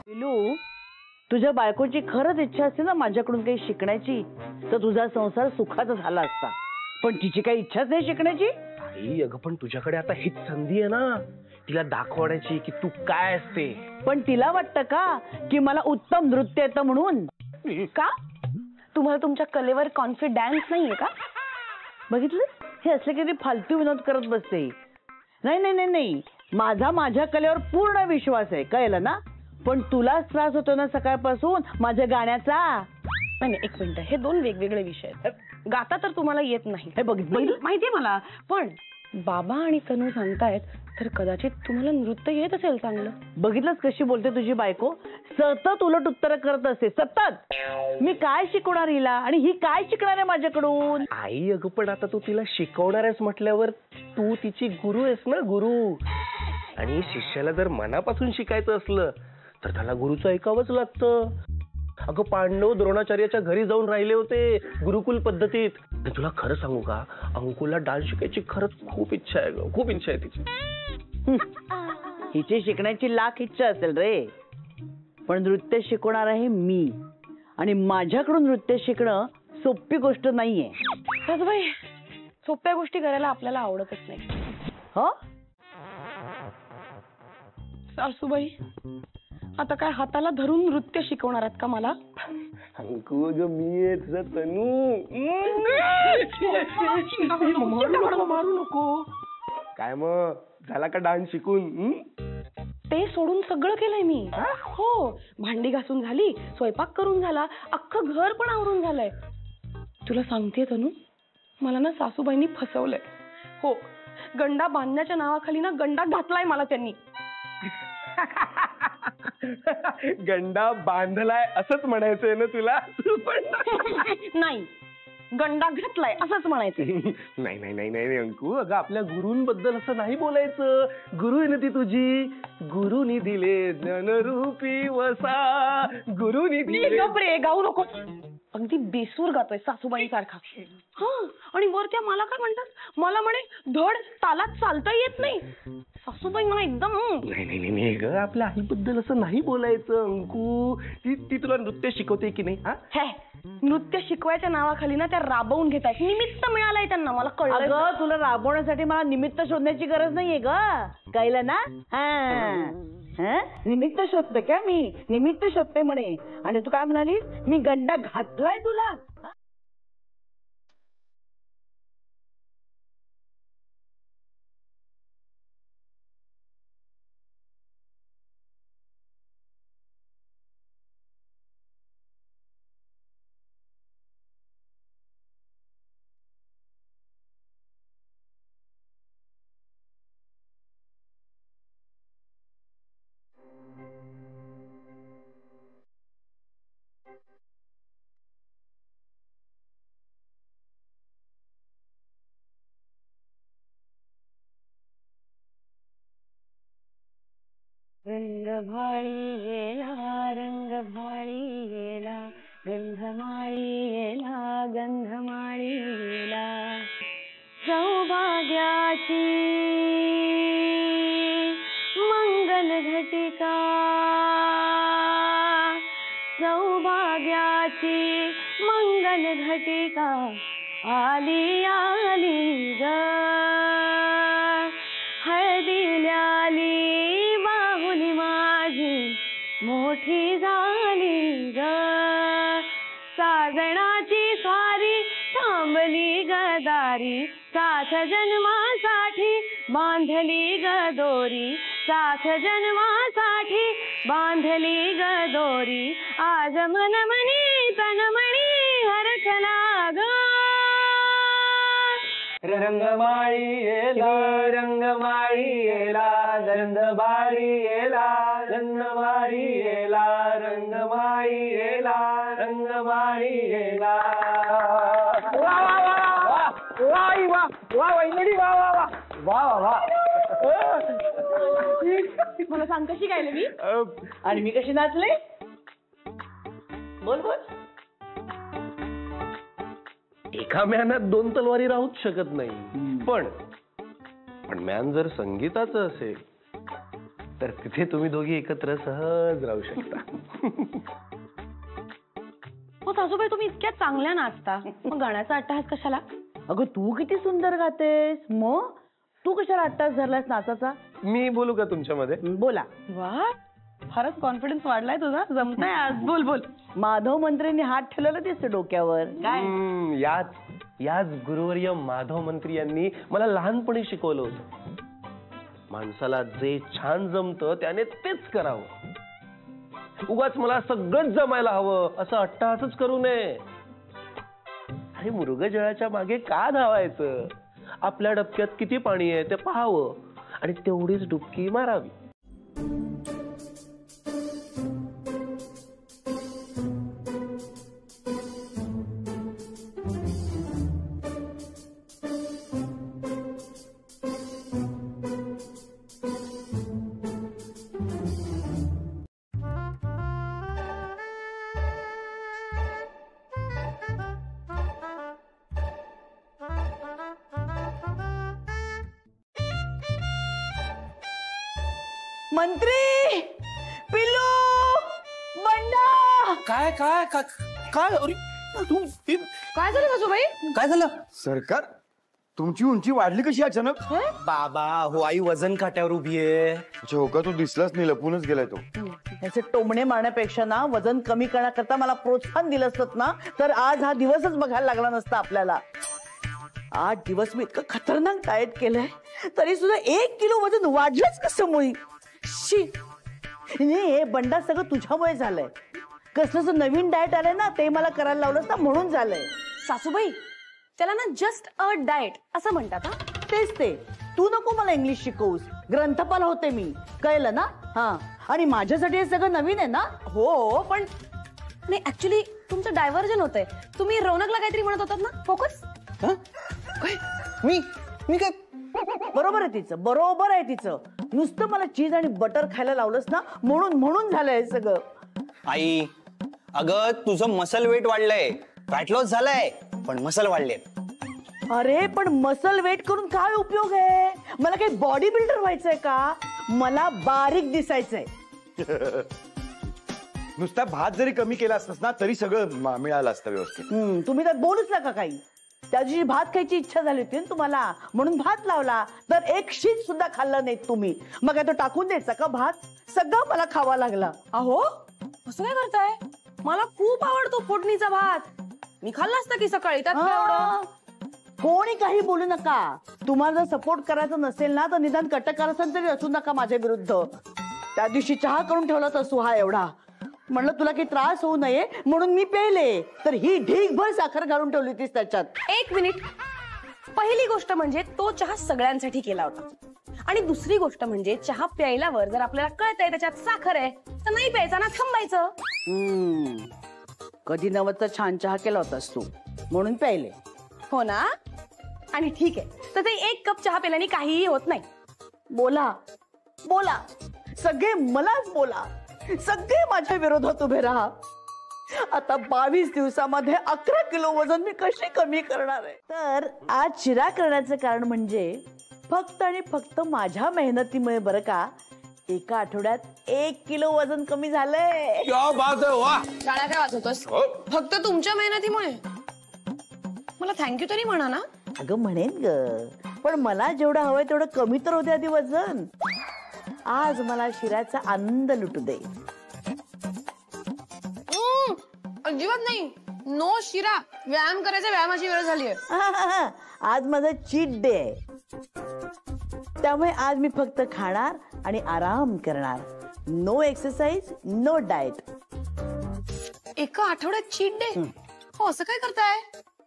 पिलू, तुझ्या बायकोची खरंच इच्छा असते ना माझ्याकडून काही शिकण्याची, तर तुझा संसार सुखाचा झाला असता. पण तिची काही इच्छाच नाही शिकण्याची. आई, अगं पण तुझ्याकडे आता हीच संधी आहे ना तिला दाखवण्याची की तू काय असते. पण तिला वाटतं का की मला उत्तम नृत्य येतं म्हणून? का तुम्हाला तुमच्या कलेवर कॉन्फिडन्स नाहीये का? बघितलं, हे असले किती फालतू विनोद करत बसते. नाही नाही नाही नाही, माझ्या कलेवर पूर्ण विश्वास आहे, कळलं ना. पण तुलाच त्रास होतो ना सकाळपासून माझ्या गाण्याचा. नाही, एक मिनिट, हे दोन वेगवेगळे विषय आहेत. गाता तर तुम्हाला येत नाही, हे बघितलं, माहितीये मला. पण बाबा आणि तनू सांगतायत तर कदाचित तुम्हाला नृत्य येत असेल चांगलं. बघितलंच कशी बोलते तुझी बायको. सतत उलट उत्तर करत असते, सतत. मी काय शिकवणार हिला आणि ही काय शिकणार आहे माझ्याकडून? आई, अगं पण आता तू तिला शिकवणार आहेस म्हटल्यावर तू तिची गुरु आहेस ना, गुरु. आणि शिष्याला जर मनापासून शिकायचं असलं तर त्याला गुरुचं ऐकावंच लागतं. अगं, पांडव द्रोणाचार्याच्या घरी जाऊन राहिले होते गुरुकुल पद्धतीत. तुला खरं सांगू का, अंकुला डान्स शिकायची खरंच खूप इच्छा आहे ग, खूप इच्छा आहे तिची. हिची शिकण्याची लाख इच्छा असेल रे, पण नृत्य शिकवणार आहे मी. आणि माझ्याकडून नृत्य शिकणं सोपी गोष्ट नाहीये. सासूबाई, सोप्या गोष्टी करायला आपल्याला आवडतच नाही. हो सासूबाई, आता काय हाताला धरून नृत्य शिकवणार आहात का मला? अंकु, ग मी आहे तुझा तनू. मारू नको. काय मग, झाला का डान्स शिकून? ते सोडून सगळं केलंय मी. हो, भांडी घासून झाली, स्वयंपाक करून झाला, अख्खं घर पण आवरून झालंय. तुला सांगतेय तनू, मला ना सासूबाईंनी फसवलंय. हो, गंडा बांधण्याच्या नावाखाली ना गंडा घातलाय मला त्यांनी. गंडा बांधलाय असंच म्हणायचंय ना तुला? नाही, गंडा घातलाय असंच म्हणायचं. नाही नाही नाही नाही अंकु, अगं आपल्या गुरूंबद्दल असं नाही बोलायचं. गुरु आहे ना ती तुझी. गुरुनी दिले ज्ञानरूपी वसा, गुरुनी दिले. गप्रे, गाऊ नको. अगदी बेसूर गातोय सासूबाई सारखा. हा, आणि वर त्या मला काय म्हणतात, मला म्हणे धड तालात चालता येत नाही. सासूबाई मला एकदम. नाही नाही नाही ग, आपल्या आईबद्दल असं नाही बोलायचं अंकु. ती तुला नृत्य शिकवते की नाही? हे, नृत्य शिकवायच्या नावाखाली ना त्या राबवून घेतायत. निमित्त मिळालंय त्यांना, मला कळलं. अगं, तुला राबवण्यासाठी मला निमित्त शोधण्याची गरज नाहीये ग, कळलं ना. निमित्त शोधते का मी? निमित्त शोधते म्हणे. आणि तू काय म्हणालीस, मी गंडा घातलाय तुला? रंगभाळी गेला, रंगभाळी गेला, गंधमाळी गेला, गंधमाळी गेला. सौभाग्याची मंगल घटिका, सौभाग्याची मंगल घटिका, आली आली ग. हळदील्याली बाहुली माझी मोठी झाली ग. साजणाची स्वारी थांबली गदारी, साथ जन्मासाठी बांधली ग दोरी, साथ जन्मासाठी बांधली ग दोरी. आज मनमनी तनमणी हरखला ग. रंगमाळी येला, रंगमाळी येला, गंधमाळी येला, गंधमाळी येला, रंगमाळी येला, रंगमाळी येला. वा वा वा वा वा वा वैनडी, वा वा वा वा वा. मला सांग कशी गायले मी? आणि मी कशी नाचले? बोल बोल. एका म्यानात दोन तलवारी राहूच शकत नाही. पण पण मॅम जर संगीताचं असेल तर तिथे तुम्ही दोघी एकत्र सहज राहू शकता. हो सासूबाई, तुम्ही इतक्या चांगल्या नाचता, मग गाण्याचा अट्टहास कशाला? अगं तू किती सुंदर गातेस, मग तू कशाला अट्टास धरलास नाचाचा? मी बोलू का तुमच्यामध्ये? बोला. वा, फारच कॉन्फिडन्स वाढलाय तुझा, जमताय आज. बोल बोल. माधव मंत्रींनी हात ठेवलेला दिसतो डोक्यावर. काय? याच गुरुवर्य माधव मंत्री यांनी मला लहानपणी शिकवलं होतं. माणसाला जे छान जमतं त्याने तेच करावं. उगाच मला सगळंच जमायला हवं असं अट्टहासच करू नये. अरे मृगजळाच्या मागे का धावायचं? आपल्या डबक्यात किती पाणी आहे ते पाहावं आणि तेवढीच डुबकी मारावी. मंत्री, पिल्लू, बंडा. काय काय काय काय अरे तू काय झालं सासूबाई? काय झालं? सरकार, तुमची उंची वाढली कशी अचानक? बाबा हो, आई वजन काट्यावर उभी आहे. अच्छा, हो का? तो दिसलाच नाही, लपूनच गेलाय तो. याचे टोमणे मारण्यापेक्षा ना वजन कमी करण्याकरता मला प्रोत्साहन दिलं असत ना तर आज हा दिवसच बघायला लागला नसता आपल्याला. 8 दिवस मी इतकं खतरनाक डाएट केलंय तरी सुद्धा 1 किलो वजन वाढलंच कसं मुळी? शी. हे बंडा सगळं तुझ्यामुळे झालंय. कसलं नवीन डाएट आलंय ना ते मला करायला लावलंस ना म्हणून झालंय. सासूबाई, त्याला ना जस्ट अ डाएट असं म्हणतात. तेच ते. तू नको मला इंग्लिश शिकवूस. ग्रंथपाल होते मी, कळलं ना? हा. आणि माझ्यासाठी हे सगळं नवीन आहे ना? हो, पण नाही, ऍक्च्युली तुमचं डायव्हर्जन होतंय. तुम्ही रौनकला काहीतरी म्हणत होतात ना? फोकस. मी काय? बरोबर आहे तिचं, बरोबर आहे तिचं. नुसतं मला चीज आणि बटर खायला लावलंस ना म्हणून झालंय सगळं. आई अगं, तुझं मसल वेट वाढलंय, फॅट लॉस झालाय, पण मसल वाढले. अरे पण मसल वेट करून काय उपयोग आहे? मला काही बॉडी बिल्डर व्हायचंय का? मला बारीक दिसायचंय. नुसता भात जरी कमी केला असतास ना तरी सगळं मिळालं असतं व्यवस्थित. तुम्ही तर बोलूच नका काही. त्या दिवशी भात खायची इच्छा झाली होती ना तुम्हाला म्हणून भात लावला, तर एक शीत सुद्धा खाल्लं नाही तुम्ही. मग काय तो टाकून द्यायचा का भात? सगळं मला खावा लागला. अहो, असं काय करताय? मला खूप आवडतो फोडणीचा भात. मी खाल्ला असता की सकाळी. त्यात काय एवढं? कोणी काही बोलू नका. तुम्हाला जर सपोर्ट करायचं नसेल ना तर निदान कटकारस्थान तरी असू नका माझ्या विरुद्ध. त्या दिवशी चहा करून ठेवला असू हा एवढा. म्हणलं तुला काही त्रास होऊ नये म्हणून मी प्यायले, तर ही ढीगभर साखर घालून ठेवली होतीस त्याच्यात. 1 मिनिट. पहिली गोष्ट म्हणजे तो चहा सगळ्यांसाठी केला होता, आणि दुसरी गोष्ट म्हणजे चहा प्यायल्यावर जर आपल्याला कळतंय त्याच्यात साखर आहे तर नाही प्यायचा ना, थांबायचं. कधी नवतचा छान चहा केला होतास तू म्हणून प्यायले. हो ना? आणि ठीक आहे, तर ते 1 कप चहा प्यायल्याने काहीही होत नाही. बोला बोला, सगळे मलाच बोला. सगळे माझ्या विरोधात उभे राहा. आता 22 दिवसामध्ये 11 किलो वजन मी कशी कमी करणार आहे? तर आज शिरा करण्याचं कारण म्हणजे फक्त आणि फक्त माझ्या मेहनतीमुळे बरं का. एका आठवड्यात 1 किलो वजन कमी झालंय. टाळ्या काय वाजवतोस? फक्त तुमच्या मेहनतीमुळे? मला थँक्यू तरी म्हणा ना. अगं म्हणेन ग, पण मला जेवढं हवंय तेवढं कमी तर होते आधी वजन. आज मला शिऱ्याचा आनंद लुटू दे. अजिबात नाही. नो शिरा. व्यायाम करायचा, व्यायामाची वेळ झाली आहे. आज माझा चीट डे आहे, त्यामुळे आज मी फक्त खाणार आणि आराम करणार. No exercise, no diet. एका आठवड्यात चीट डे? हो, असं काय करताय?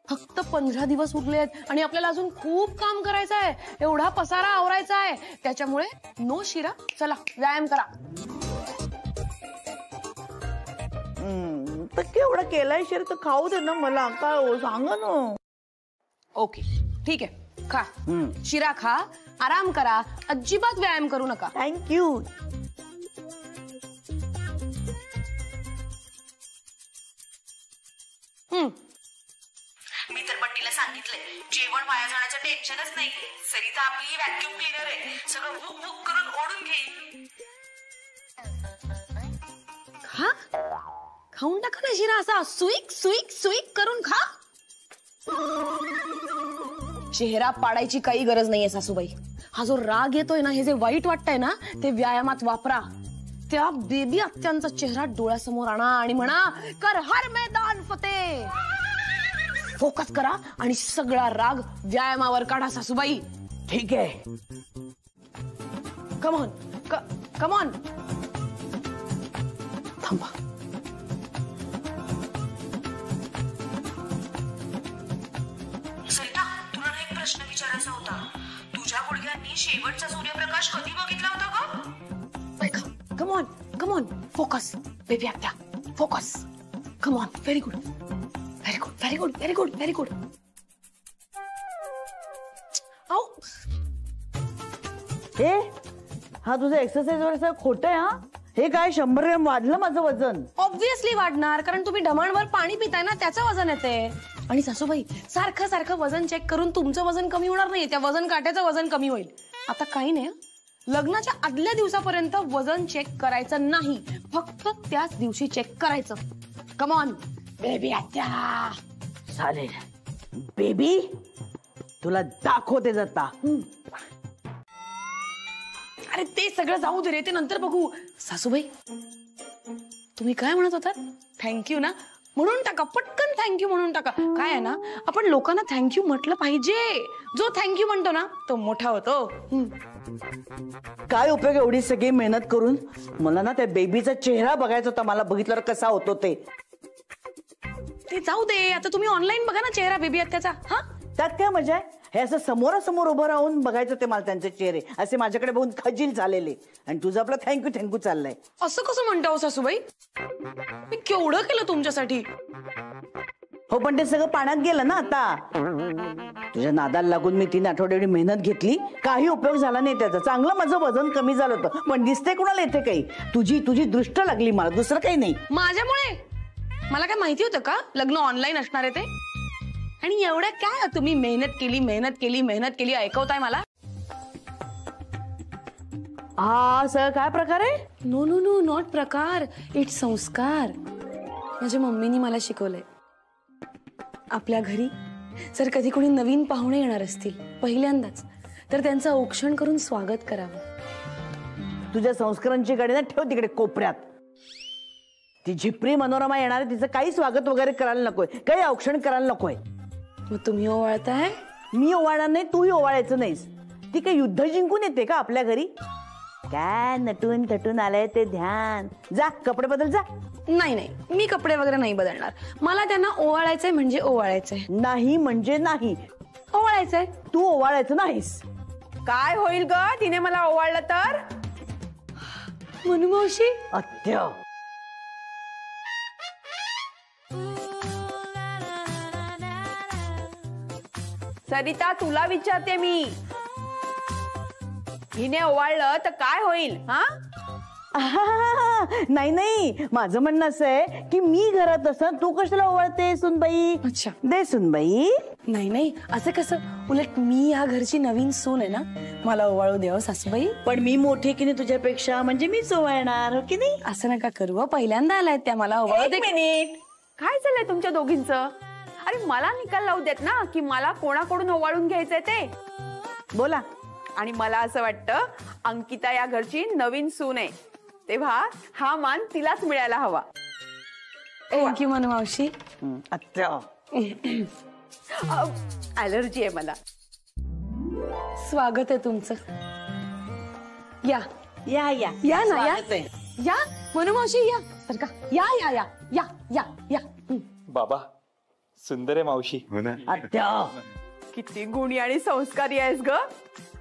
फक्त 15 दिवस उरलेत आणि आपल्याला अजून खूप काम करायचं आहे. एवढा पसारा आवरायचा आहे. त्याच्यामुळे नो शिरा. चला व्यायाम करा. तर केवढं केलाय शिर तर खाऊ दे ना मला. काय हो सांगा ना. ओके ठीक आहे, खा. शिरा खा, आराम करा, अजिबात व्यायाम करू नका. थँक्यू. मी तर बंटीला सांगितलंय, जेवण वाया जाण्याचं टेन्शनच नाही. नाही. सरिता आपली व्हॅक्युम क्लीनर आहे, सगळं बुक बुक करून ओढून घेईल. खा, खाऊन टाका ना शिरा असा सुईक सुईक सुईक करून खा. चेहरा पाडायची काही गरज नाहीये सासूबाई. हा जो राग येतोय ना, हे जे वाईट वाटतंय ना, ते व्यायामात वापरा. त्या बेबी आत्यांचा चेहरा डोळ्यासमोर आणा आणि म्हणा, कर हर मैदान फतेह. फोकस करा आणि सगळा राग व्यायामावर काढा सासूबाई. ठीक आहे. Come on come on. थांबा. सरिता, तुला ना एक प्रश्न विचारायचा होता. तुझ्या गुडघ्यांनी शेवटचा सूर्यप्रकाश कधी बघितला होता ग? ऐका. Come on come on. फोकस बेबी आत्या. Focus. Come on. Very good very good very good very good very good. आओ. हे हा तुझं एक्सरसाइज वर खोटं आहे. हा हे काय 100 ग्रॅम वाढलं माझं वजन. ऑब्व्हियसली वाढणार, कारण तुम्ही ढमाणभर पाणी पिताय ना, त्याचं वजन येते. आणि सासूबाई, सारखं सारखं वजन चेक करून तुमचं वजन कमी होणार नाही, त्या वजन काट्याचं वजन कमी होईल. आता काही नाही, लग्नाच्या आदल्या दिवसापर्यंत वजन चेक करायचं नाही, फक्त त्याच दिवशी चेक करायचं. कमॉन बेबी आत्या. चालेल बेबी, तुला दाखवते जाता. अरे ते सगळं जाऊ दे रे, ते नंतर बघू. सासूबाई, तुम्ही काय म्हणत होता? थँक्यू ना, म्हणून टाका पटकन. थँक्यू म्हणून टाका. काय आहे ना, आपण लोकांना थँक्यू म्हटलं पाहिजे. जो थँक्यू म्हणतो ना, तो मोठा होतो. काय उपयोग एवढी सगळी मेहनत करून? मला ना त्या बेबीचा चेहरा बघायचा होता, मला बघितल्यावर कसा होतो ते. ते जाऊ दे, आता तुम्ही ऑनलाईन बघा ना चेहरा बेबी आत्याचा. हा, त्यात काय मजा आहे? हे असं समोरासमोर उभं राहून बघायचं ते मला, त्यांचे चेहरे असे माझ्याकडे बघून खजील झालेले. आणि तुझं आपलं थँक्यू थँक्यू चाललंय. असं कसं म्हणता हो सासूबाई? मी केवढं केलं तुमच्यासाठी. हो पण ते सगळं पाण्यात गेलं ना आता. तुझ्या नादाला लागून मी 3 आठवडे एवढी मेहनत घेतली, काही उपयोग झाला नाही त्याचा. चांगलं माझं वजन कमी झालं होतं, पण दिसते कोणाला येते काही? तुझी दृष्ट लागली मला, दुसरं काही नाही. माझ्यामुळे? मला काय माहिती होतं का लग्न ऑनलाईन असणार आहे ते? आणि एवढं काय तुम्ही मेहनत केली ऐकवताय मला? हा सगळं काय प्रकार आहे? नो नो नो, नॉट प्रकार, इट्स संस्कार. माझ्या मम्मीनी मला शिकवलंय. आपल्या घरी जर कधी कोणी नवीन पाहुणे येणार असतील पहिल्यांदाच, तर त्यांचं औक्षण करून स्वागत करावं. तुझ्या संस्कारांची गाडी ना ठेव तिकडे कोपऱ्यात. ती झिपरी मनोरमा येणार आहे, तिचं काही स्वागत वगैरे करायला नकोय, काही औक्षण करायला नकोय. मग तुम्ही ओवाळताय? मी ओवाळणार नाही, तूही ओवाळायचं नाहीस. ती काही युद्ध जिंकून येते का आपल्या घरी? काय नटून थटून आलंय ते ध्यान. जा कपडे बदल जा. नाही नाही, मी कपडे वगैरे नाही बदलणार. मला त्यांना ओवाळायचंय म्हणजे ओवाळायचंय. नाही म्हणजे नाही. ओवाळायचंय. तू ओवाळायचं नाहीस. काय होईल ग तिने मला ओवाळलं तर? मनू मावशी. अत्य. सरिता, तुला विचारते मी, हिने ओवाळलं तर काय होईल? हा, नाही नाही, माझं म्हणणं असं आहे की मी घरात असं तू कशाला ओवाळते सुनबाई? अच्छा. दे सुनबाई. नाही नाही, असं कसं? उलट मी या घरची नवीन सून आहे ना, मला ओवाळू द्यावं सासूबाई. पण मी मोठी की नाही तुझ्यापेक्षा, म्हणजे मीच ओवाळणार, हो की नाही? असं नका करू, पहिल्यांदा आलाय त्या, मला ओवाळू एक दे. मिनिट, काय चाललंय तुमच्या दोघींचं? अरे मला निकाल लावू देत ना की मला कोणाकडून ओवाळून घ्यायचंय ते. बोला. आणि मला असं वाटतं अंकिता या घरची नवीन सून आहे, तेव्हा हा मान तिलाच मिळायला हवा. थँक्यू मनू मावशी. अत्य. ॲलर्जी आहे मला. स्वागत आहे तुमचं. या या या या ना, या स्वागत आहे. या मनू मावशी, या सरका. या या या या या या. बाबा, सुंदर आहे मावशी. अत्य. किती गुणी आणि संस्कारी आहेस ग,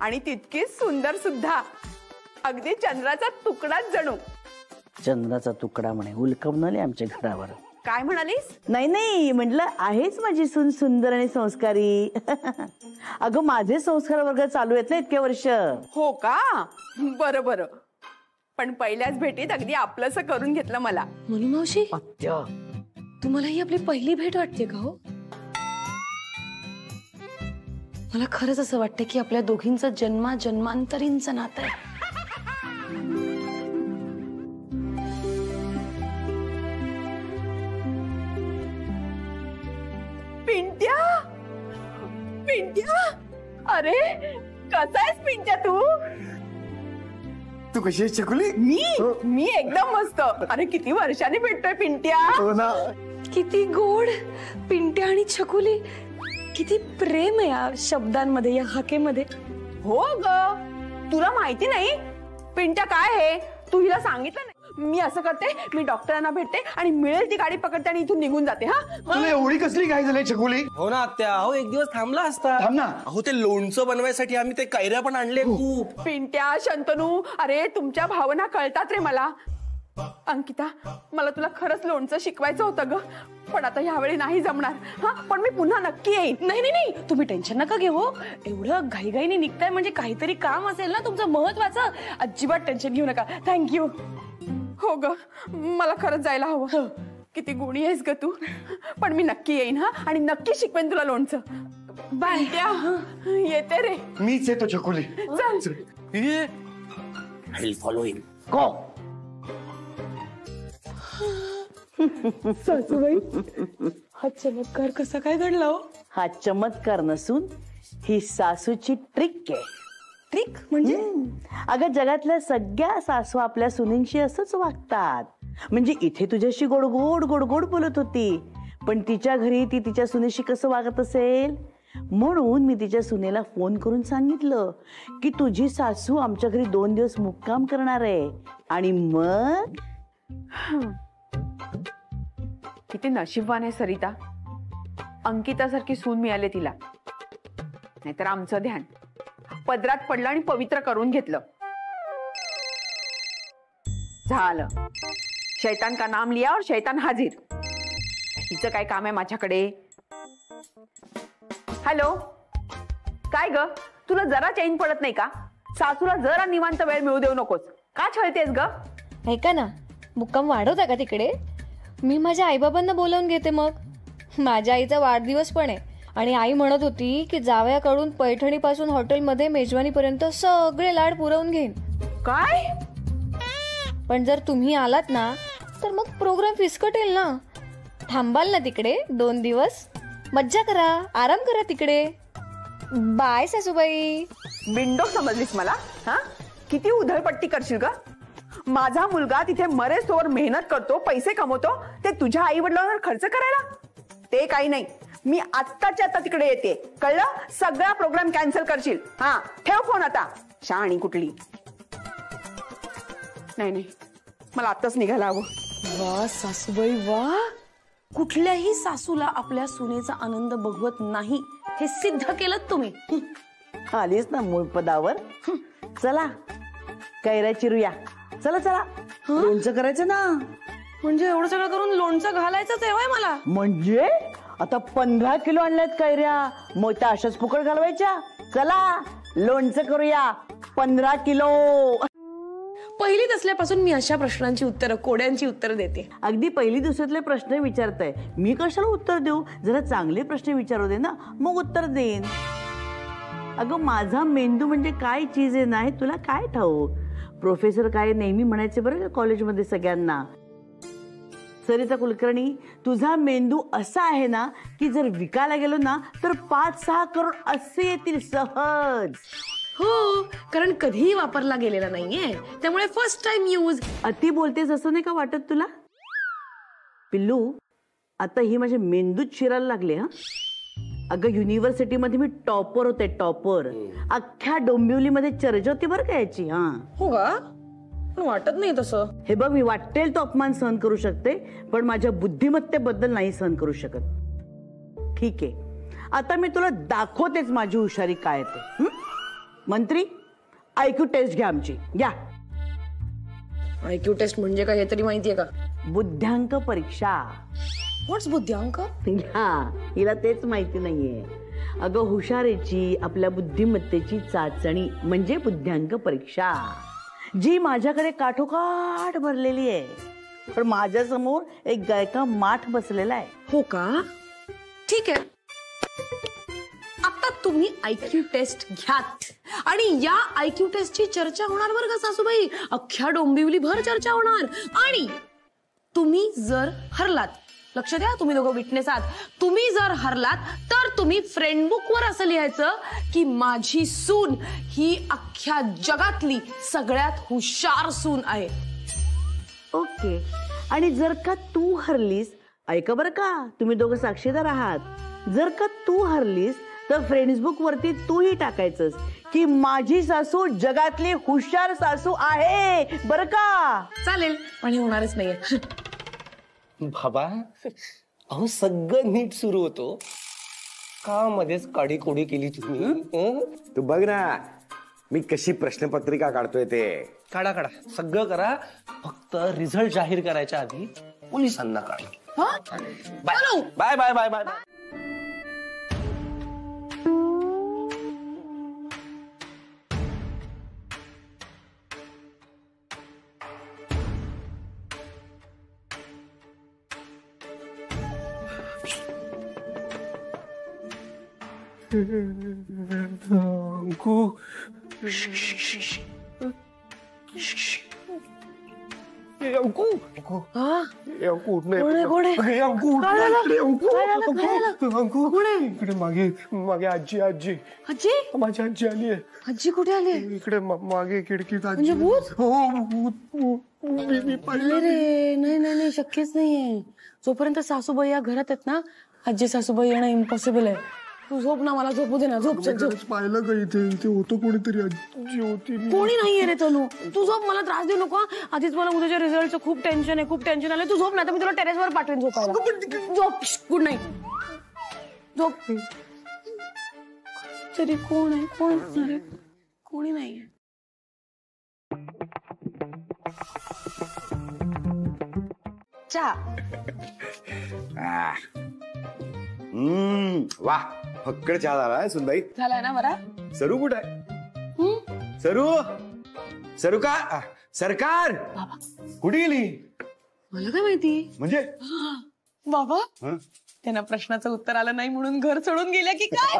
आणि तितकीच सुंदर सुद्धा. अगदी चंद्राचा तुकडाच जणू. चंद्राचा तुकडा म्हणे उलकवणारे आमच्या घरावर. काय म्हणालीस? नाही नाही, म्हटलं आहेच माझी सून सुंदर आणि संस्कारी. अगं माझे संस्कार वर्ग चालू आहेत ना इतके वर्ष. हो का? बरं बरं, पण पहिल्याच भेटीत अगदी आपलंसं करून घेतलं मला. मनू मावशी, अत्य. तुम्हाला ही आपली पहिली भेट वाटते का हो? मला खरंच असं वाटतं की आपल्या दोघींचं जन्मांतरींचं नातं आहे. पिंट्या, पिंट्या, अरे कसा आहेस पिंट्या तू? तू कशी आहेस छकुली? मी एकदम मस्त. अरे किती वर्षांनी भेटतोय पिंट्या. हो ना. किती गोड पिंट्या आणि छकुली. किती प्रेम आहे या शब्दांमध्ये, या हाकेमध्ये. हो ग, तुला माहिती नाही पिंट्या काय आहे? तू हिला सांगितलं नाही. मी असं करते, मी डॉक्टरांना भेटते आणि मिळेल ती गाडी पकडते आणि इथून निघून जाते. हा तुला एवढी कसली काय झाली छकुली? हो ना आत्या, अहो एक दिवस थांबला असता. थांब ना. अहो ते लोणचं बनवायसाठी आम्ही ते कैऱ्या पण आणले खूप. पिंट्या, शंतनू, अरे तुमच्या भावना कळतात रे मला. अंकिता, मला तुला खरंच लोणचं शिकवायचं होतं ग, पण आता यावेळी नाही जमणार. हा, पण मी पुन्हा नक्की येईन. नाही नाही नाही, तुम्ही टेन्शन नका घेऊ. एवढं घाईघाईने निघताय म्हणजे काहीतरी काम असेल ना तुमचं महत्वाचं. अजिबात टेन्शन घेऊ नका. थँक्यू. हो ग, मला खरंच जायला हवं. किती गुणी आहेस ग तू. पण मी नक्की येईन हा, आणि नक्की शिकवेन तुला लोणचं. बाय. येते रे. मीच येतो छकुली. चल. I'll follow him. को सासूबाई, हा चमत्कार कसा काय घडला हो? हा चमत्कार नसून ही सासूची ट्रिक आहे. ट्रिक म्हणजे? अगं जगातल्या सगळ्या सासू आपल्या सुनींशी असंच वागतात. म्हणजे इथे तुझ्याशी गोड गोड गोड गोड बोलत होती, पण तिच्या घरी ती तिच्या सुनेशी कसं वागत असेल. म्हणून मी तिच्या सुनेला फोन करून सांगितलं की तुझी सासू आमच्या घरी 2 दिवस मुक्काम करणार आहे. आणि मग किती नशीबवान आहे सरिता, अंकितासारखी सून मिळाली तिला. नाहीतर आमचं ध्यान पदरात पडलं आणि पवित्र करून घेतलं. झालं, शैतान का नाम लिया और शैतान हाजीर. हिचं काय काम आहे माझ्याकडे? हॅलो, काय ग, तुला जरा चैन पडत नाही का? सासूला जरा निवांत वेळ मिळू देऊ नकोस. का छळतेस ग? ऐका ना, मुक्काम वाढवता का तिकडे? मी माझ्या आईबाबांना बोलावून घेते. मग माझ्या आईचा वाढदिवस पण आहे आणि आई म्हणत होती की जावयाकडून पैठणीपासून हॉटेलमध्ये मेजवानीपर्यंत सगळे लाड पुरवून घेईन. काय? पण जर तुम्ही आलात ना तर मग प्रोग्राम फिसकटेल ना. थांबाल ना तिकडे 2 दिवस? मज्जा करा, आराम करा तिकडे. बाय सासूबाई. बिंडो समजलीस मला? हा, किती उधळपट्टी करशील ग? माझा मुलगा तिथे मरेस्तोवर मेहनत करतो, पैसे कमवतो, ते तुझ्या आई वडिलांवर खर्च करायला? ते काही नाही. मी आत्ताच्या आता तिकडे येते, कळलं? सगळा प्रोग्राम कॅन्सल करशील. हा, ठेव फोन आता. शहाणी कुठली. नाही नाही, मला आत्ताच निघायला हवं. वा सासूबाई वा. कुठल्याही सासूला आपल्या सुनेचा आनंद बघवत नाही हे सिद्ध केलं तुम्ही. आलीस ना मूळ पदावर. चला कैऱ्या चिरूया. चला चला, लोणचं करायचं ना. म्हणजे एवढं सगळं करून लोणचं घालायचंच आहे होय मला? म्हणजे आता 15 किलो आणल्यात कैऱ्या, मग त्या अशाच फुकट घालवायच्या? चला लोणचं करूया 15 किलो. पहिलीत असल्यापासून मी अशा प्रश्नांची उत्तरं, कोड्यांची उत्तरं देते. अगदी पहिली दुसऱ्यातले प्रश्न विचारताय, मी कशाला उत्तर देऊ? जरा चांगले प्रश्न विचारू दे ना, मग उत्तर देईन. अगं माझा मेंदू म्हणजे काय चीज आहे ना हे तुला काय ठाऊक. प्रोफेसर काय नेहमी म्हणायचे बरं का कॉलेजमध्ये सगळ्यांना, सरिता कुलकर्णी तुझा मेंदू असा आहे ना की जर विकायला गेलो ना तर 5-6 करोड असे येतील सहज. हो, कारण कधीही वापरला गेलेला नाहीये, त्यामुळे फर्स्ट टाइम यूज. अति बोलतेस असं नाही का वाटत तुला? पिल्लू, आता ही माझ्या मेंदूत शिरायला लागले. हा अगं युनिव्हर्सिटीमध्ये मी टॉपर होते, टॉपर. अख्ख्या डोंबिवलीमध्ये चर्चा होती बरं का याची. हा हो का? पण वाटत नाही तसं. हे बघ, मी वाटेल तो अपमान सहन करू शकते, पण माझ्या बुद्धिमत्तेबद्दल नाही सहन करू शकत. ठीक आहे, आता मी तुला दाखवतेच माझी हुशारी काय ते. मंत्री, IQ टेस्ट घ्या आमची. घ्या. IQ टेस्ट म्हणजे काय हे तरी माहितीये का? बुद्ध्यांक परीक्षा. व्हॉट्स बुद्ध्यांक? हा, हिला तेच माहिती नाहीये. अगं हुशारीची, आपल्या बुद्धिमत्तेची चाचणी म्हणजे बुद्ध्यांक परीक्षा, जी माझ्याकडे काठोकाठ भरलेली आहे. पण माझ्या समोर एक गायका माठ बसलेला आहे. हो का? ठीक आहे, आता तुम्ही IQ टेस्ट घ्यात आणि या IQ टेस्टची चर्चा होणार बरं का सासूबाई, अख्ख्या डोंबिवली भर चर्चा होणार. आणि तुम्ही जर हरलात, लक्ष द्या, तुम्ही दोघं विटनेस आहात, तुम्ही जर हरलात तर तुम्ही फ्रेंडबुक वर असं लिहायचं की माझी सून ही अख्ख्या जगातली सगळ्यात हुशार सून आहे. ओके. आणि जर का तू हरलीस, ऐका बरं का, तुम्ही दोघं साक्षीदार आहात, जर का तू हरलीस तर फेसबुक वरती तूही टाकायचंस की माझी सासू जगातली हुशार सासू आहे बरं का. चालेल, पण हे होणारच नाहीये. बाबा अहो सगळं नीट सुरू होतो का मध्येच काडीकोडी केली तुम्ही? तू बघ ना मी कशी प्रश्नपत्रिका काढतोय ते. काढा काढा, सगळं करा, फक्त रिझल्ट जाहीर करायच्या आधी पोलिसांना काढा. Bye bye bye bye bye. Anku Anku इकडे मागे मागे आजी आजी आजी, माझी आजी आली आहे. आजी कुठे आली? इकडे मागे खिडकीत आजी. म्हणजे भूत? हो भूत. मी नाही रे, नाही नाही नाही, शक्यच नाहीये. जोपर्यंत सासूबाई या घरात आहेत ना, आजी सासूबाई येणं इम्पॉसिबल आहे. तू झोप ना, मला झोपू दे ना. झोप चल झोप. पाहिलं का इथे होतं कोणीतरी, आजी होती. कोणी नाहीये रे तनू, तू झोप, मला त्रास देऊ नको. आधीच मला उद्याच्या रिझल्टचं खूप टेन्शन आहे, खूप टेन्शन आलं. तू झोप ना, तर मी तुला टेरेसवर पाठवेन झोपायला. झोप, गुड नाईट. झोप. तरी कोण आहे, कोण असणार आहे? कोणी नाहीये. चहा. वा फक्कड चहा झाला सुनबाई. झालाय ना बरा? सरू कुठे आहे? सरू सरू का सरकार कुठे गेली? मला काय माहिती. म्हणजे बाबा त्यांना प्रश्नाचं उत्तर आलं नाही म्हणून घर सोडून गेल्या की काय?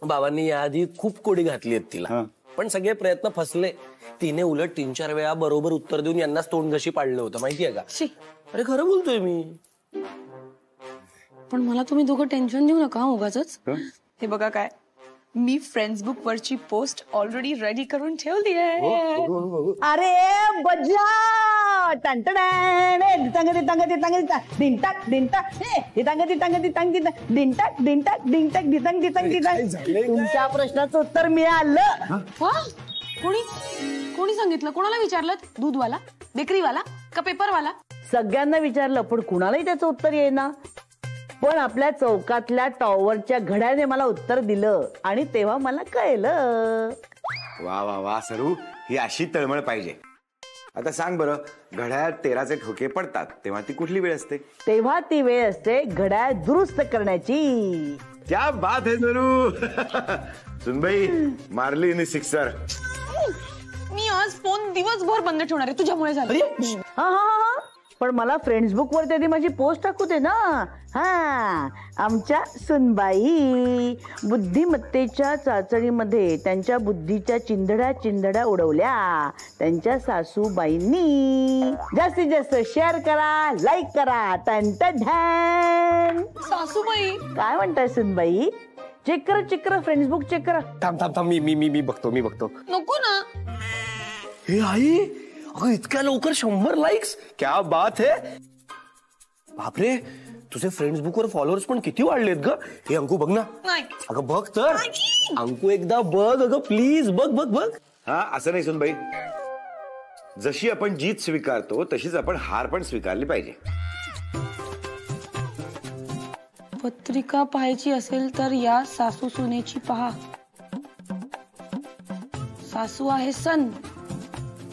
बाबांनी याआधी खूप कोडी घातली आहेत तिला, पण सगळे प्रयत्न फसले. तिने उलट 3-4 वेळा बरोबर उत्तर देऊन यांनाच तोंड घशी पाडलं होतं, माहितीये का? अरे खरं बोलतोय मी. पण मला तुम्ही दोघं टेन्शन देऊ नका उगाचच. हे बघा काय, मी फ्रेंड्सबुक वरची पोस्ट ऑलरेडी रेडी करून ठेवली आहे. अरे बजा तुमच्या प्रश्नाचं उत्तर मिळालं. कोणी कोणी सांगितलं? कोणाला विचारलं? दूधवाला, बेकरीवाला का पेपरवाला? सगळ्यांना विचारलं पण कुणालाही त्याचं उत्तर येईना. पण आपल्या चौकातल्या टॉवरच्या घड्याने मला उत्तर दिलं आणि तेव्हा मला कळलं. वा वा वा सरू, ही अशी तळमळ पाहिजे. आता सांग बरं, घड्याळ 13चे ठोके पडतात तेव्हा ती कुठली वेळ असते? तेव्हा ती वेळ असते घड्याळ दुरुस्त करण्याची. क्या बात है सरू. सुनबाई मारली नि सिक्सर. मी आज फोन दिवसभर बंद ठेवणार आहे, तुझ्यामुळे झालं. हा हा हा, पण मला फ्रेंड्सबुक वर त्याची माझी पोस्ट टाकू दे ना. हा, आमच्या सुनबाई बुद्धिमत्तेच्या चाचणीमध्ये त्यांच्या बुद्धीच्या चिंधड्या उडवल्या. त्यांच्या सासूबाईंनी. जास्तीत जास्त शेअर करा, लाईक करा. टन सासूबाई काय म्हणताय सुनबाई? चेक करा फ्रेंड्सबुक चेक करा. थांब मी बघतो. नको ना. हे आई, अगं इतक्या लवकर 100 लाईक्स, क्या बात है. बापरे, तुझे फेसबुक वर फॉलोअर्स पण किती वाढलेत ग. हे अंकू बघ ना. अगं बघ तर, अंकू एकदा बघ अगं प्लीज, बघ. हा असं नाही सुनबाई, जशी आपण जीत स्वीकारतो तशीच आपण हार पण स्वीकारली पाहिजे. पत्रिका पाहायची असेल तर या सासू सुनेची पहा. सासू आहे सन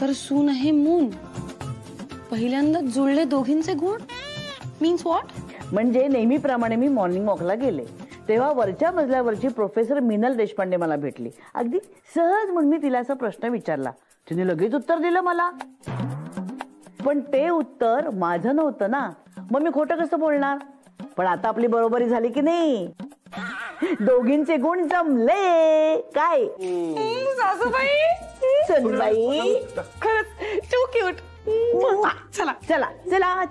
तर सून आहे मून. पहिल्यांदा जुळले दोघींचे गुण. Means what? म्हणजे नेहमीप्रमाणे मी मॉर्निंग वॉकला गेले तेव्हा वरच्या मजल्यावरची प्रोफेसर मीनल देशपांडे मला भेटली. अगदी सहज म्हणून मी तिला असा प्रश्न विचारला. तिने लगेच उत्तर दिलं मला. पण ते उत्तर माझं नव्हतं ना, मग मी खोटं कसं बोलणार. पण आता आपली बरोबरी झाली की नाही? दोघींचे गुण जमले काय सासूबाई सुनबाई खरंच टू क्यूट. चला चला चला चला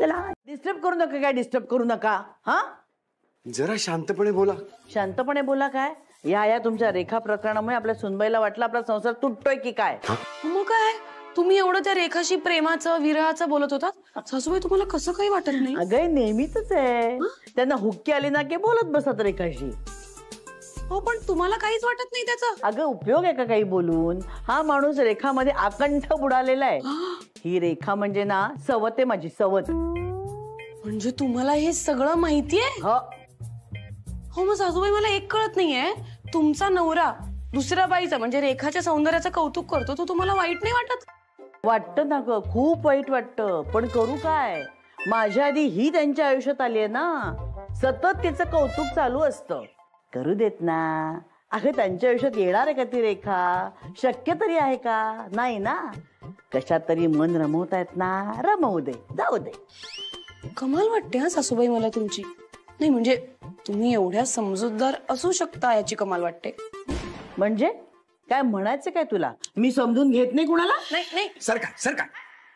चला डिस्टर्ब करू नका काय डिस्टर्ब करू नका हा जरा शांतपणे बोला. शांतपणे बोला काय या तुमच्या रेखा प्रकरणामुळे आपल्या सुनबाईला वाटलं आपला संसार तुटतोय की काय. मग काय तुम्ही एवढं त्या रेखाशी प्रेमाचं विरहाचं बोलत होतात सासूबाई तुम्हाला कसं काही वाटत नाही. अगं नेहमीच आहे त्यांना हुक्की आली ना की बोलत बसत रेखाशी. हो पण तुम्हाला काहीच वाटत नाही त्याचा. अगं उपयोग आहे का काही बोलून. हा माणूस रेखामध्ये आकंठ बुडालेला आहे. ही रेखा म्हणजे ना सवत आहे माझी सवत. म्हणजे तुम्हाला हे सगळं माहितीये. हो मग सासूबाई मला एक कळत नाहीये तुमचा नवरा दुसऱ्या बाईचा म्हणजे रेखाच्या सौंदर्याचं कौतुक करतो तो तुम्हाला वाईट नाही वाटत. वाटतं ना ग खूप वाईट वाटतं पण करू काय. माझ्या आधी ही त्यांच्या आयुष्यात आली आहे ना सतत तिचं कौतुक चालू असतं. करू देत ना. अगं त्यांच्या आयुष्यात येणार आहे का ती रेखा. शक्य तरी आहे का नाही ना. कशात तरी मन रमवतायत ना रमवू दे जाऊ दे. कमाल वाटते हा सासूबाई मला तुमची. नाही म्हणजे तुम्ही एवढ्या समजूतदार असू शकता याची कमाल वाटते. म्हणजे काय म्हणायचं काय तुला. मी समजून घेत नाही कुणाला. नाही नाही सरकार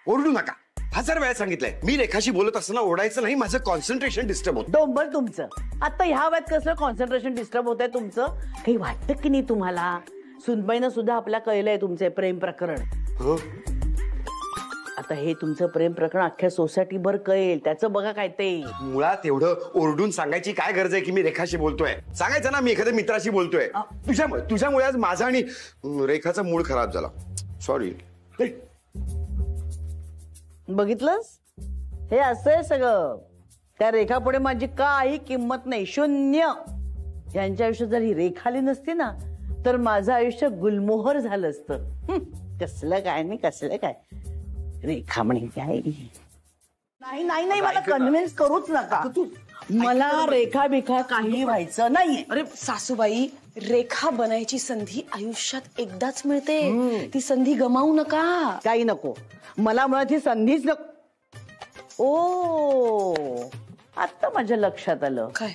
ओरडू नका. 1000 वेळा सांगितलंय मी रेखाशी बोलत असताना ओरडायचं नाही. माझं कॉन्सन्ट्रेशन डिस्टर्ब होतं. डोंबर तुमचं आता ह्या वयात कसलं कॉन्सन्ट्रेशन डिस्टर्ब होत आहे तुमचं. काही वाटतं की नाही तुम्हाला. सुनबाईनं सुद्धा आपल्या कळलंय तुमचे प्रेम प्रकरण. हो आता हे तुमचं प्रेम प्रकरण अख्ख्या सोसायटी भर कळेल त्याचं बघा काय ते. मुळात एवढं ओरडून सांगायची काय गरज आहे की मी रेखाशी बोलतोय. सांगायचं ना मी एखाद्या मित्राशी बोलतोय. तुझ्यामुळे आज माझा आणि रेखाचा मूड खराब झाला. सॉरी. बघितलंस हे असं आहे सगळं. त्या रेखा पुढे माझी काही किंमत नाही शून्य. यांच्या आयुष्यात जर ही रेखा आली नसती ना तर माझं आयुष्य गुलमोहर झालं असतं. कसलं काय नाही कसलं काय रेखा म्हणे काय. नाही नाही नाही मला कन्व्हिन्स करूच नका. मला रेखा बिखा काही व्हायचं नाहीये. अरे सासूबाई रेखा बनायची संधी आयुष्यात एकदाच मिळते. ती संधी गमावू नका. काही नको मला मुळात ही संधीच नको. ओ आता माझ्या लक्षात आलं. काय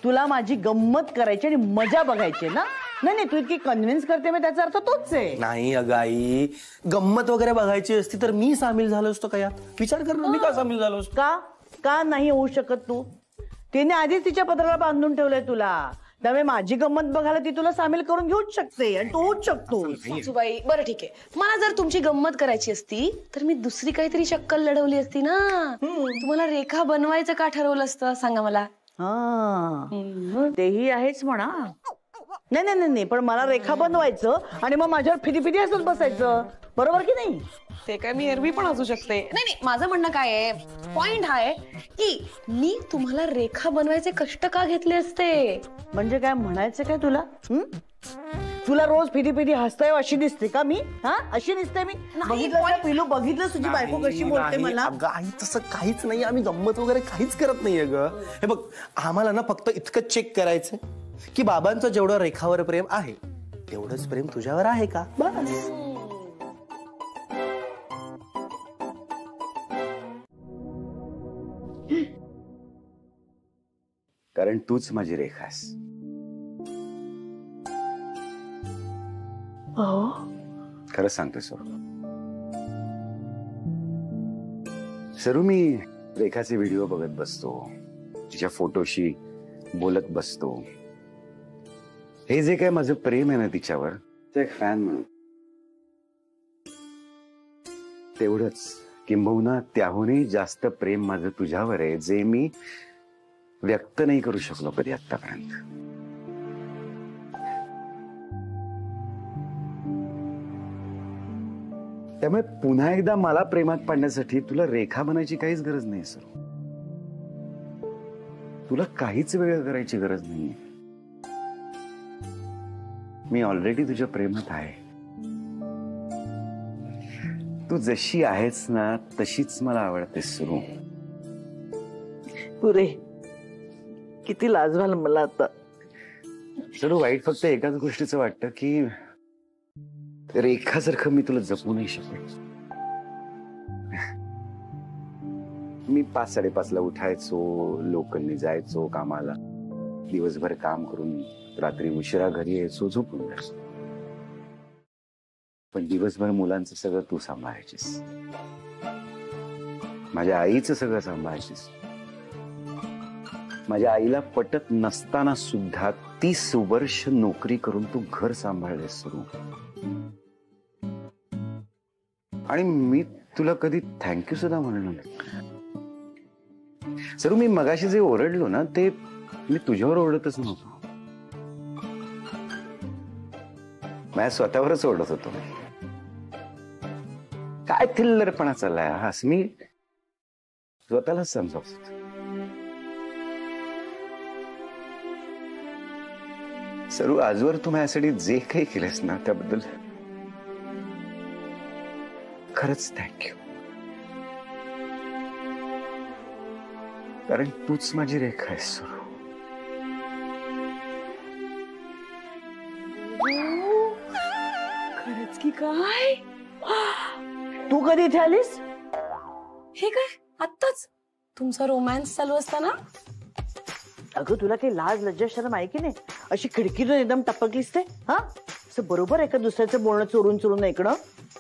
तुला माझी गंमत करायची आणि मजा बघायची ना. नाही नाही तू इतकी कन्व्हिन्स करते मी त्याचा अर्थ तोच आहे. नाही अगं आई गंमत वगैरे बघायची असती तर मी सामील झालो असतो का यात. विचार कर ना मी का सामील झालो असतो. का नाही होऊ शकत तू. तिने आधीच तिच्या पत्राला बांधून ठेवलंय तुला. त्यामुळे माझी गंमत बघायला ती तुला सामील करून घेऊच शकते आणि तू होऊच शकतो. सासूबाई बरं ठीक आहे मला जर तुमची गंमत करायची असती तर मी दुसरी काहीतरी शक्कल लढवली असती ना. तुम्हाला रेखा बनवायचं का ठरवलं असतं सांगा मला. हा तेही आहेच म्हणा. नाही नाही नाही पण मला रेखा बनवायचं आणि मग माझ्यावर फिरी फिरी हसत बसायचं. बरोबर की नाही. ते काय मी एरवी पण असू शकते. नाही नाही माझं म्हणणं काय आहे पॉइंट हा आहे की मी तुम्हाला रेखा बनवायचे कष्ट का घेतले असते. म्हणजे काय म्हणायचं काय तुला. तुला रोज फिरी फिरी हसताय अशी दिसते का मी. हा अशी दिसते मी. बघितलं पिलू बघितलं तुझी बायको कशी बोलते मला. अगं आई तसं काहीच नाही. आम्ही गंमत वगैरे काहीच करत नाही अगं. हे बघ आम्हाला ना फक्त इतकं चेक करायचं की बाबांचं जेवढं रेखावर प्रेम आहे तेवढंच प्रेम तुझ्यावर आहे का बस. कारण तूच माझी रेखास. खरंच सांगतो सरू मी रेखाचे व्हिडिओ बघत बसतो. तिच्या फोटोशी बोलत बसतो. हे जे काय माझं प्रेम आहे ना तिच्यावर ते एक फॅन म्हणून तेवढंच किंबहुना त्याहूनही जास्त प्रेम माझं तुझ्यावर आहे जे मी व्यक्त नाही करू शकलो कधी आतापर्यंत. त्यामुळे पुन्हा एकदा मला प्रेमात पाडण्यासाठी तुला रेखा बनायची काहीच गरज नाही सर. तुला काहीच वेगळं करायची गरज नाहीये. मी ऑलरेडी तुझ्या प्रेमात आहे. तू जशी आहेस ना तशीच मला आवडतेस सुरू. पुरे किती लाज व्हाल मला आता. सरू वाईट फक्त एकाच गोष्टीचं वाटतं की रेखासारखं मी तुला जपू नाही शकत. मी 5-5:30 उठायचो लोकलनी जायचो कामाला. दिवसभर काम करून रात्री उशिरा घरी यायचो, झोपून जायचो. पण दिवसभर मुलांचं सगळं तू सांभाळायचीस, माझ्या आईचं सगळं सांभाळायचीस. माझ्या आईला पटत नसताना सुद्धा 30 वर्ष नोकरी करून तू घर सांभाळलेस सुरू. आणि मी तुला कधी थँक्यू सुद्धा म्हणलं नाही. सरू, मी मगाशी जे ओरडलो ना, ते मी तुझ्यावर ओरडतच नव्हतो, माझ्या स्वतःवरच ओरडत होतो. काय थिल्लरपणा चाललाय हा, मी स्वतःलाच समजावत होतो. सरू, आजवर तू माझ्यासाठी जे काही केलंस ना, त्याबद्दल खरंच थँक्यू. कारण तूच माझी रेखा आहेस सरू. खरंच की काय? तू कधी इथे आलीस? हे काय आत्ताच तुमचा रोमॅन्स चालू असताना? अगं, तुला काही लाज लज्जा शरम आहे की नाही? अशी खिडकीतून एकदम टपकलीस ते. हा, असं बरोबर एका दुसऱ्याचं बोलणं चोरून चोरून ऐकणं.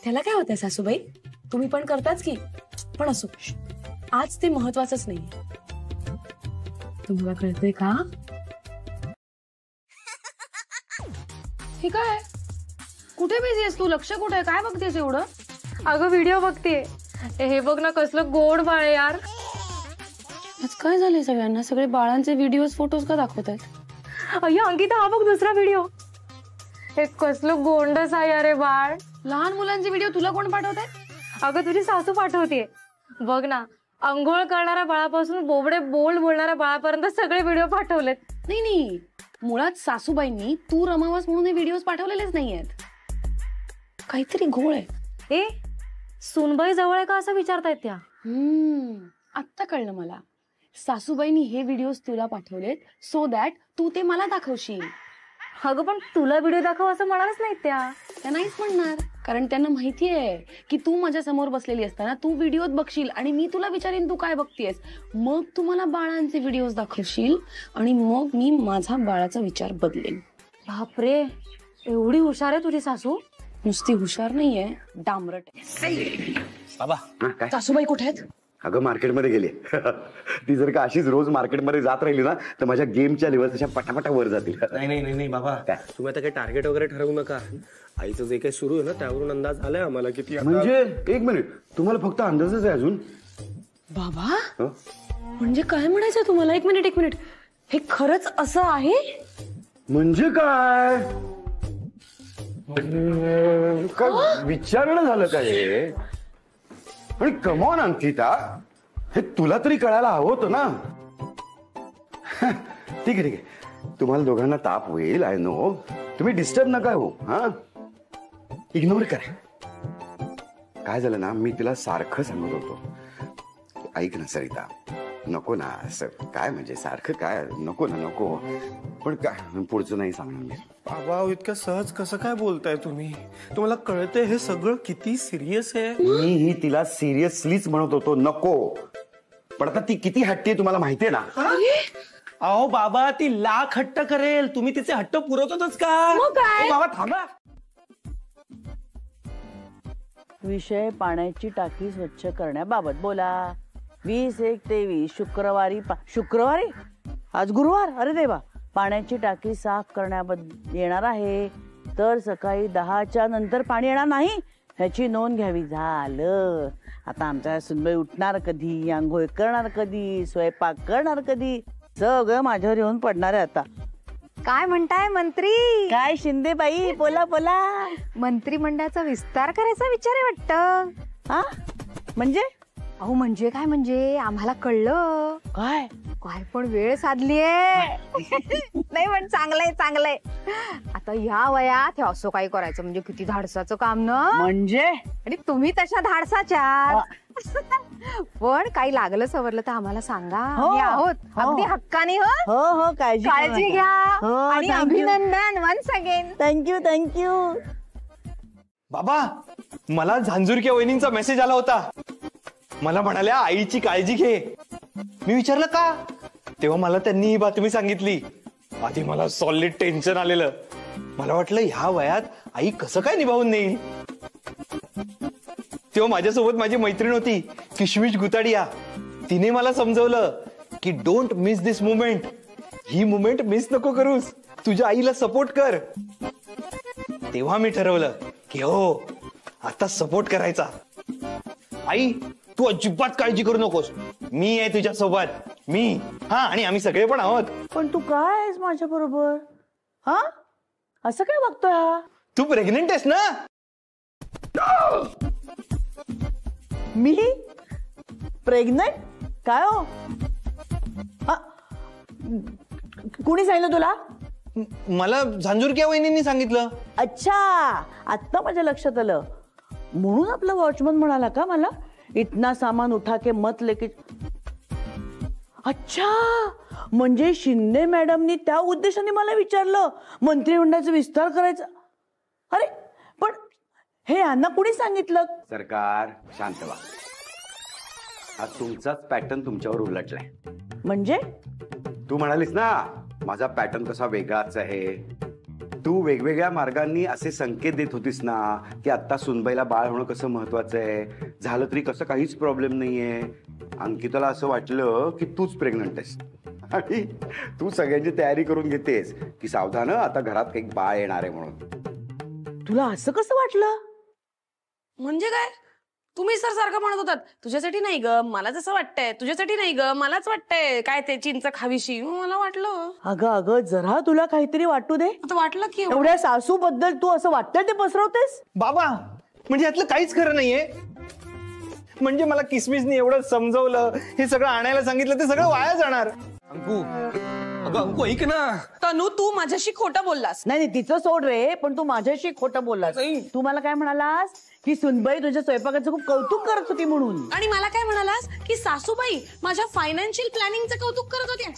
त्याला काय होतंय सासूबाई, तुम्ही पण करताच की. पण असो, आज ते महत्वाचंच नाही. तुम्हाला कळतंय का? हे काय, कुठे बिझी आहेस तू? लक्ष कुठे आहे? काय बघतेस एवढं? अगं व्हिडिओ बघतेय. हे बघ ना, कसलं गोड बाळ आहे यार. आज काय झालंय सगळ्यांना? सगळे बाळांचे व्हिडिओज फोटोज का दाखवत आहेत? अय्या अंकिता, हा बघ दुसरा व्हिडिओ. हे कसलं गोंडस आहे अरे बाळ. लहान मुलांचे व्हिडिओ तुला कोण पाठवतंय? अगं तुझी सासू पाठवते. बघ ना, अंघोळ करणाऱ्या बाळापासून बोबडे बोल बोलणाऱ्या बाळापर्यंत सगळे व्हिडिओ पाठवलेत. नाही, मुळात सासूबाईंनी तू रमावास म्हणून हे व्हिडिओज पाठवलेलेच नाहीयेत. काहीतरी घोळ आहे. ए, सुनबाई जवळ आहे का असं विचारतायत त्या. आत्ता कळलं मला. सासूबाईंनी हे व्हिडिओज तुला पाठवलेत सो दॅट तू ते मला दाखवशील. अगं पण तुला व्हिडिओ दाखव असं म्हणालच नाहीत त्या नाहीच म्हणणार, कारण त्यांना माहितीये की तू माझ्या समोर बसलेली असताना तू व्हिडिओत बघशील आणि मी तुला विचारीन तू काय बघतेस. मग तू मला बाळांचे व्हिडिओज दाखवशील आणि मग मी माझा बाळाचा विचार बदलेन. बापरे, एवढी हुशार आहे तुझी सासू. नुसती हुशार नाहीये, डांबरट. बाबा, काय? सासूबाई कुठे आहेत? अगं, मार्केटमध्ये गेली. ती जर का अशीच रोज मार्केटमध्ये जात राहिली ना, तर माझ्या गेमच्या लेवल तशा पटापटा वर जातील. नाही बाबा, तुम्ही आता काही टार्गेट वगैरे ठरवू नका. आईचं जे काही सुरू आहे ना, त्यावरून अंदाज आलाय आम्हाला किती. म्हणजे एक मिनिट, तुम्हाला फक्त अंदाजच आहे अजून? बाबा, म्हणजे काय म्हणायचं तुम्हाला? एक मिनिट, हे खरंच असं आहे? म्हणजे काय विचारणं झालं काय? आणि कमॉन अंकिता, हे तुला तरी कळायला हवं होतं ना. ठीक आहे, तुम्हाला दोघांना ताप होईल, आय नो. तुम्ही डिस्टर्ब नका हो. हा, इग्नोर करा. काय झालं ना, मी तिला सारखं सांगत होतो, ऐक ना सरिता, नको ना असं. काय म्हणजे सारखं काय, नको ना नको. पण काय पुढचं नाही सांगणार मी. बाबा, इतकं सहज कसं काय बोलताय तुम्ही? तुम्हाला कळतंय हे सगळं किती सिरियस आहे? मीही तिला सिरियसलीच म्हणत होतो नको. पण आता ती किती हट्टी आहे तुम्हाला माहितीये ना. अहो बाबा, ती लाख हट्ट करेल, तुम्ही तिचे हट्ट पुरवतच का? बाबा थांबा. विषय पाण्याची टाकी स्वच्छ करण्याबाबत बोला. 20-1-23 शुक्रवारी आज गुरुवार. अरे देवा, पाण्याची टाकी साफ करण्याबद्दल येणार आहे, तर सकाळी 10च्या नंतर पाणी येणार नाही ह्याची नोंद घ्यावी. झालं. आता आमच्या सुनबाई उठणार कधी, आंघोळ करणार कधी, स्वयंपाक करणार कधी, सगळं माझ्यावर येऊन पडणार आहे आता. काय म्हणताय मंत्री? काय शिंदे बाई, बोला. मंत्रिमंडळाचा विस्तार करायचा विचार आहे वाटतं. हा, म्हणजे? अहो म्हणजे काय, म्हणजे आम्हाला कळलं. काय पण वेळ साधलीये. नाही पण चांगलंय. आता ह्या वयात हे असं काही करायचं म्हणजे किती धाडसाचं काम ना. म्हणजे? आणि तुम्ही तशा धाडसाच्या. पण काही लागलं सवरलं तर आम्हाला सांगा. आम्ही आहोत अगदी हक्काने. हो, काळजी घ्या. आणि अभिनंदन वन्स अगेन. थँक्यू. बाबा, मला झांजुरके वहिनींचा मेसेज आला होता. मला म्हणाल्या आईची काळजी घे. मी विचारलं का, तेव्हा मला त्यांनी ही बातमी सांगितली. आधी मला सॉलिड टेन्शन आलेलं. मला वाटलं ह्या वयात आई कसं काय निभावून नेईल. तेव्हा माझ्यासोबत माझी मैत्रीण होती किशमिश गुताडिया. तिने मला समजवलं की don't miss this moment. He moment miss नको करूस, तुझ्या आईला सपोर्ट कर. तेव्हा मी ठरवलं की हो आता सपोर्ट करायचा. आई तू अजिबात काळजी करू नकोस, मी आहे तुझ्या सोबत. मी हा आणि आम्ही सगळे पण आहोत. पण तू काय आहेस माझ्या बरोबर? हा असं काय वागतोय हा? तू प्रेग्नेंट आहेस ना? मी प्रेग्नंट? काय हो? हा, कोणी सांगितलं तुला? मला झांजुरक्या वहिनींनी सांगितलं. अच्छा, आता माझ्या लक्षात आलं. म्हणून आपला वॉचमन म्हणाला का मला इतना सामान उठा के मत लेके. अच्छा, म्हणजे शिंदे मॅडमनी त्या उद्देशाने मला विचारलं मंत्रिमंडळाचा विस्तार करायचा. अरे पण हे यांना कुणी सांगितलं? सरकार शांत व्हा. हा तुमचाच पॅटर्न तुमच्यावर उलटलाय. म्हणजे तू म्हणालीस ना माझा पॅटर्न कसा वेगळाच आहे. तू वेगवेगळ्या मार्गांनी असे संकेत देत होतीस ना की आता सुनबाईला बाळ होणं कसं महत्वाचं आहे, झालं तरी कसं काहीच प्रॉब्लेम नाहीये. अंकिताला असं वाटलं की तूच प्रेग्नंट आहेस आणि तू सगळ्यांची तयारी करून घेतेस की सावधान आता घरात काही बाळ येणार आहे म्हणून. तुला असं कसं वाटलं? म्हणजे काय? तुम्ही सर सारखं म्हणत होतात तुझ्यासाठी नाही ग मला जसं वाटतंय, तुझ्यासाठी नाही ग मलाच वाटतंय, काय ते चिंच खावीशी. मला वाटलं. अगं अगं जरा तुला काहीतरी वाटू दे. आता वाटलं की एवढ्या सासू बद्दल तू असं वाटतंय ते पसरवतेस. बाबा म्हणजे यातलं काहीच खरं नाहीये. म्हणजे मला किसमिसनी एवढं समजवलं, हे सगळं आणायला सांगितलं, ते सगळं वाया जाणार. अंकू, अगं अंकू ऐक ना. तनू तू माझ्याशी खोटं बोललास. नाही नाही तिचं सोड रे, पण तू माझ्याशी खोटं बोललास. तू मला काय म्हणालास की सुनबाई तुझ्या स्वयंपाकाचं खूप कौतुक करत होती म्हणून. आणि मला काय म्हणालास की सासूबाई माझ्या फायनान्शियल प्लॅनिंगचं कौतुक करत होत्या.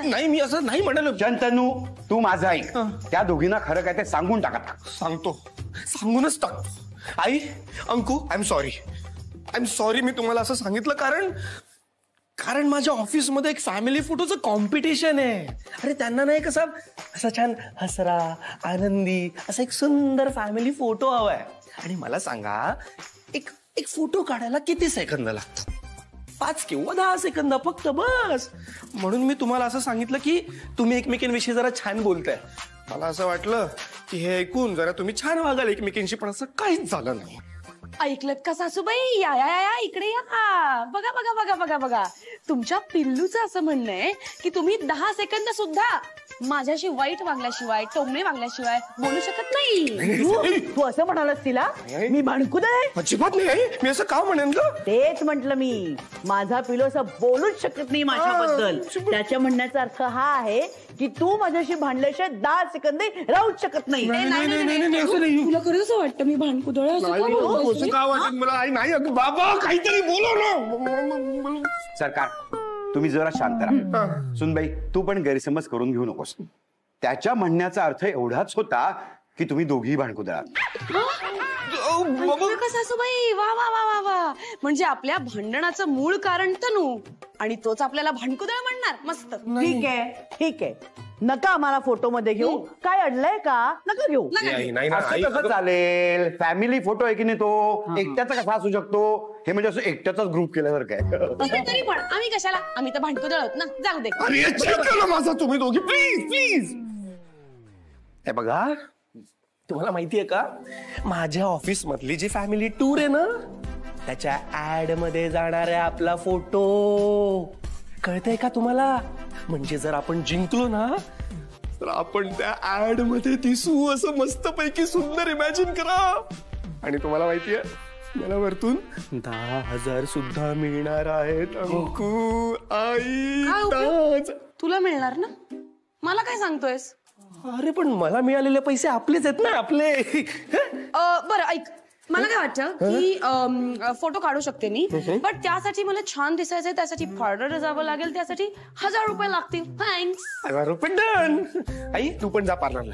नाही मी असं नाही म्हणालो. शंतनू तू माझा ऐक. त्या दोघींना खरं काय ते सांगून टाका. सांगूनच टाकतो. आई अंकू आय एम सॉरी मी तुम्हाला असं सांगितलं कारण माझ्या ऑफिसमध्ये एक फॅमिली फोटोचं कॉम्पिटिशन आहे. अरे त्यांना नाही असा छान हसरा आनंदी असा एक सुंदर फॅमिली फोटो हवाय. आणि मला सांगा एक फोटो काढायला किती सेकंद लागतात? 5 किंवा 10 सेकंद फक्त, बस. म्हणून मी तुम्हाला असं सांगितलं की तुम्ही एकमेकांविषयी जरा छान बोलताय. मला असं वाटलं की हे ऐकून जरा तुम्ही छान वागाल एकमेकांशी, पण असं काहीच झालं नाही. ऐकलत का सासूबाई? या या या इकडे या. बघा बघा बघा बघा बघा तुमच्या पिल्लूचं असं म्हणणं आहे की तुम्ही 10 सेकंद सुद्धा माझ्याशी वाईट वागल्याशिवाय, टोमणे वागल्याशिवाय बोलू शकत नाही. तू असं म्हणालास तिला? मी भांडकुद आहे? अजिबात नाही. मी असं का म्हणेन ग? तेच म्हंटल मी. माझा पिलो असं बोलूच शकत नाही माझ्याबद्दल. त्याच्या म्हणण्याचा अर्थ हा आहे की तू माझ्याशी भांडल्याशिवाय 10 सेकंद राहूच शकत नाही. तुला खरंच वाटतं मी भांडकुदळ असं का वाटत मला? आई नाही बाबा काहीतरी बोलो ना. सरकार तुम्ही जरा शांत राहा. सुनबाई तू पण गैरसमज करून घेऊ नकोस. त्याच्या म्हणण्याचा अर्थ एवढाच होता की तुम्ही दोघीही भांडकुदळात. सासूबाई वा वा वा वा वा. म्हणजे आपल्या भांडणाचं मूळ कारण तनू आणि तोच आपल्याला भांडकुदळ म्हणणार. मस्त. ठीक आहे ठीक आहे. नका आम्हाला फोटो मध्ये घेऊ. काय अडलंय का? नका घेऊ. असं कसं चालेल? फॅमिली फोटो आहे की नाही तो? एकट्याचा कसा असू शकतो? हे म्हणजे असं एकट्याचाच ग्रुप केल्यासारखं आहे. तरी पण आम्ही कशाला? आम्ही तर भांडकुदळ आहोत ना. जाऊ दे. अरे माझा तुम्ही दोघी प्लीज. हे बघा तुम्हाला माहितीये का माझ्या ऑफिस मधली जी फॅमिली टूर आहे ना त्याच्या ऍड मध्ये जाणार आहे आपला फोटो. कळतंय का तुम्हाला? म्हणजे जर आपण जिंकलो ना तर आपण त्या ऍड मध्ये दिसू असं मस्तपैकी सुंदर इमॅजिन करा. आणि तुम्हाला माहितीये मला वरतून 10,000 सुद्धा मिळणार आहेत. अंकू आई तुला मिळणार ना? मला काय सांगतोयस? अरे पण मला मिळालेले पैसे आपलेच आहेत ना. आपले. बरं ऐक मला काय वाटतं की फोटो काढू शकते मी, पण त्यासाठी मला छान दिसायचंय, त्यासाठी पार्लर जावं लागेल, त्यासाठी 1000 रुपये लागतील. थँक्स. 1000 रुपये डन. आई तू पण जा पार्लरला.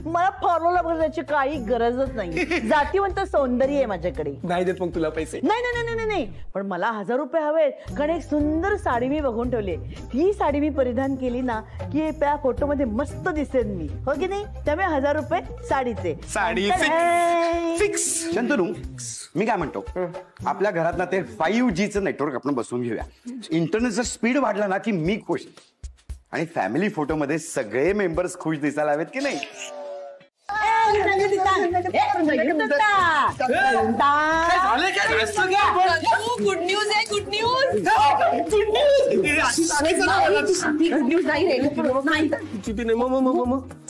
मला पार्लरला बघण्याची काही गरजच नाही. जातीवंत सौंदर्य आहे माझ्याकडे. नाही देत मग तुला पैसे? नाही नाही नाही नाही नाही, पण मला 1000 रुपये हवेत, कारण एक सुंदर साडी मी बघून ठेवली. ही साडी मी परिधान केली ना की त्या फोटो मध्ये मस्त दिसेन मी, हो की नाही? त्यामुळे 1000 रुपये साडीचे. साडी फिक्स. शंतनू, मी काय म्हणतो, आपल्या घरात ना ते 5Gचं नेटवर्क आपण बसवून घेऊया. इंटरनेटचा स्पीड वाढला ना की मी खुश, आणि फॅमिली फोटो मध्ये सगळे मेंबर्स खुश दिसायला हवेत की नाही? गुड न्यूज आहे, गुड न्यूज.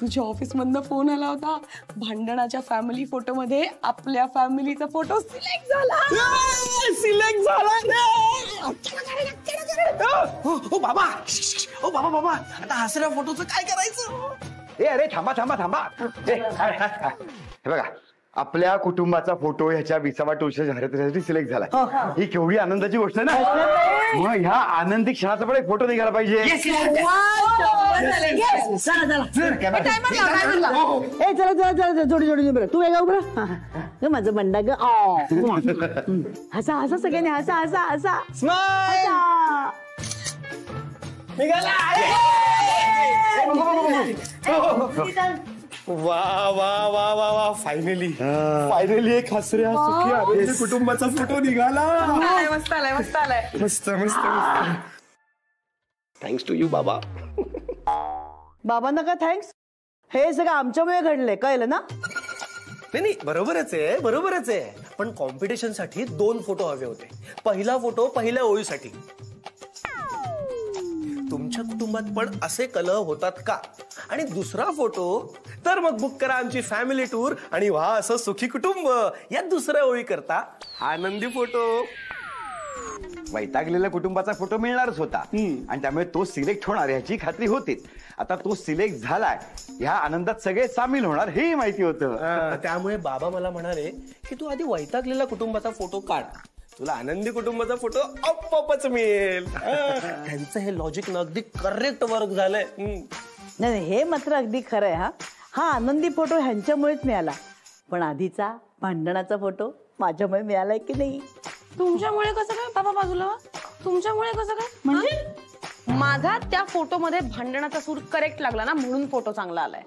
तुझ्या ऑफिस मधनं फोन आला होता. भांडणाच्या फॅमिली फोटो मध्ये आपल्या फॅमिलीचा फोटो सिलेक्ट झाला. ओ बाबा, ओ बाबा बाबा, आता हसऱ्या फोटोचं काय करायचं? ए अरे थांबा थांबा थांबा. हे बघा, आपल्या कुटुंबाचा फोटो ह्याच्या 20व्या टोलच्या जाहिरातीसाठी सिलेक्ट झाला. ही केवढी आनंदाची गोष्ट आहे ना. मग ह्या आनंदी क्षणाचा पण एक फोटो निघाला पाहिजे. चला चला चला, जोडी जोडी बरं. तू वेगळा उभं माझं बंडा ग. हसा हसा सगळ्यांनी, हसा हसा हसा. वा वा वा वा वा, फायनली एक हसऱ्या सुखी आनंदी कुटुंबाचा फोटो निघाला. मस्त आलाय, मस्त आलाय. मस्त मस्त मस्त. थँक्स टू यू बाबा. बाबांना का थँक्स? हे सगळं आमच्यामुळे घडलंय, कळलं ना? नाही, बरोबरच आहे, बरोबरच आहे. पण कॉम्पिटिशन साठी 2 फोटो हवे होते. पहिला फोटो पहिल्या ओळीसाठी. तुमच्या कुटुंबात पण असे कलह होतात का? आणि दुसरा फोटो तर मग बुक करा आमची फॅमिली टूर आणि व्हा असं सुखी कुटुंब. या दुसऱ्या ओळी करता आनंदी फोटो. वैतागलेल्या कुटुंबाचा फोटो मिळणारच होता, आणि त्यामुळे तो सिलेक्ट होणार याची खात्री होतीच. आता तो सिलेक्ट झालाय, ह्या आनंदात सगळे सामील होणार हेही माहिती होतं. त्यामुळे बाबा मला म्हणाले की तू आधी वैतागलेल्या कुटुंबाचा फोटो काढ, तुला आनंदी कुटुंबाचा फोटो आपोआपच मिळेल. त्यांचं हे लॉजिक न अगदी करेक्ट वर्क झालंय. नाही, हे मात्र अगदी खरं आहे. हा आनंदी फोटो ह्यांच्यामुळेच मिळाला, पण आधीचा भांडणाचा फोटो माझ्यामुळे मिळालाय की नाही? तुमच्यामुळे कसं काय बाबा? बाजूला तुमच्यामुळे कसं काय? म्हणजे माझा त्या फोटो मध्ये भांडणाचा सूर करेक्ट लागला ना, म्हणून फोटो चांगला आलाय.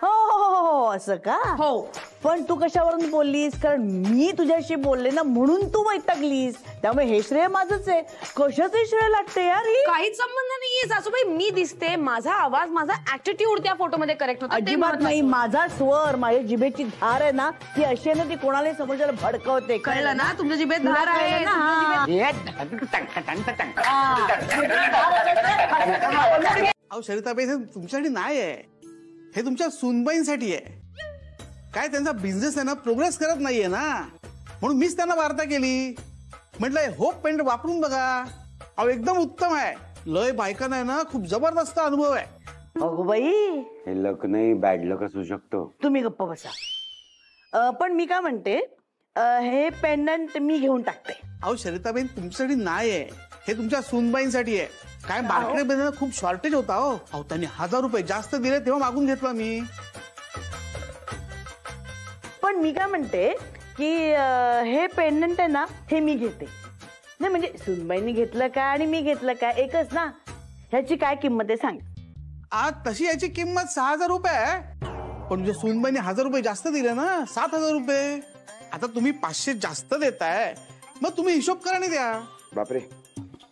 हो हो हो, असं का? हो. पण तू कशावरून बोललीस? कारण मी तुझ्याशी बोलले ना, म्हणून तू वैतागलीस. त्यामुळे हे श्रेय माझंच आहे. कशाचं श्रेय लागते यार? काहीच संबंध नाहीये सासूबाई. मी दिसते, माझा आवाज, माझा ऍटिट्यूड त्या फोटो मध्ये करेक्ट होता. अजिबात नाही. माझा स्वर, माझ्या जिभेची धार आहे ना, ती अशी आहे ना, ती कोणालाही समोरच्याला भडकवते. कळलं ना? तुमच्या जिभेत धार आहे ना. अहो सरिताबाई, हे तुमच्यासाठी नाही आहे, हे तुमच्या सूनबाईंसाठी आहे. काय त्यांचा बिझनेस आहे ना, प्रोग्रेस करत नाहीये ना, म्हणून मीच त्यांना वार्ता केली. म्हटलं होप पेंट वापरून बघा. अहो एकदम उत्तम आहे. लय बायकांना आहे ना, खूप जबरदस्त अनुभव आहे. अगो बाई, हे लक नाही, बॅड लक असू शकतो. तुम्ही गप्प बसा. पण मी काय म्हणते, हे पेंडंट मी घेऊन टाकते. अहो सरिताबाई, तुमच्यासाठी नाही आहे, हे तुमच्या सूनबाईंसाठी आहे. काय मार्केटमध्ये खूप शॉर्टेज होता. अहो त्यांनी 1000 रुपये जास्त दिले, तेव्हा मागून घेतला मी. पण मी काय म्हणते की हे पेंडंट आहे ना, हे मी घेते. नाही म्हणजे सुनबाईंनी घेतलं काय आणि मी घेतलं काय, एकच ना. ह्याची काय किंमत आहे सांग? आज तशी याची किंमत 6000 रुपये आहे, पण तुझ्या सूनबाईंनी 1000 रुपये जास्त दिले ना, 7000 रुपये. आता तुम्ही 500 जास्त देताय, मग तुम्ही हिशोब करा आणि द्या. बापरे,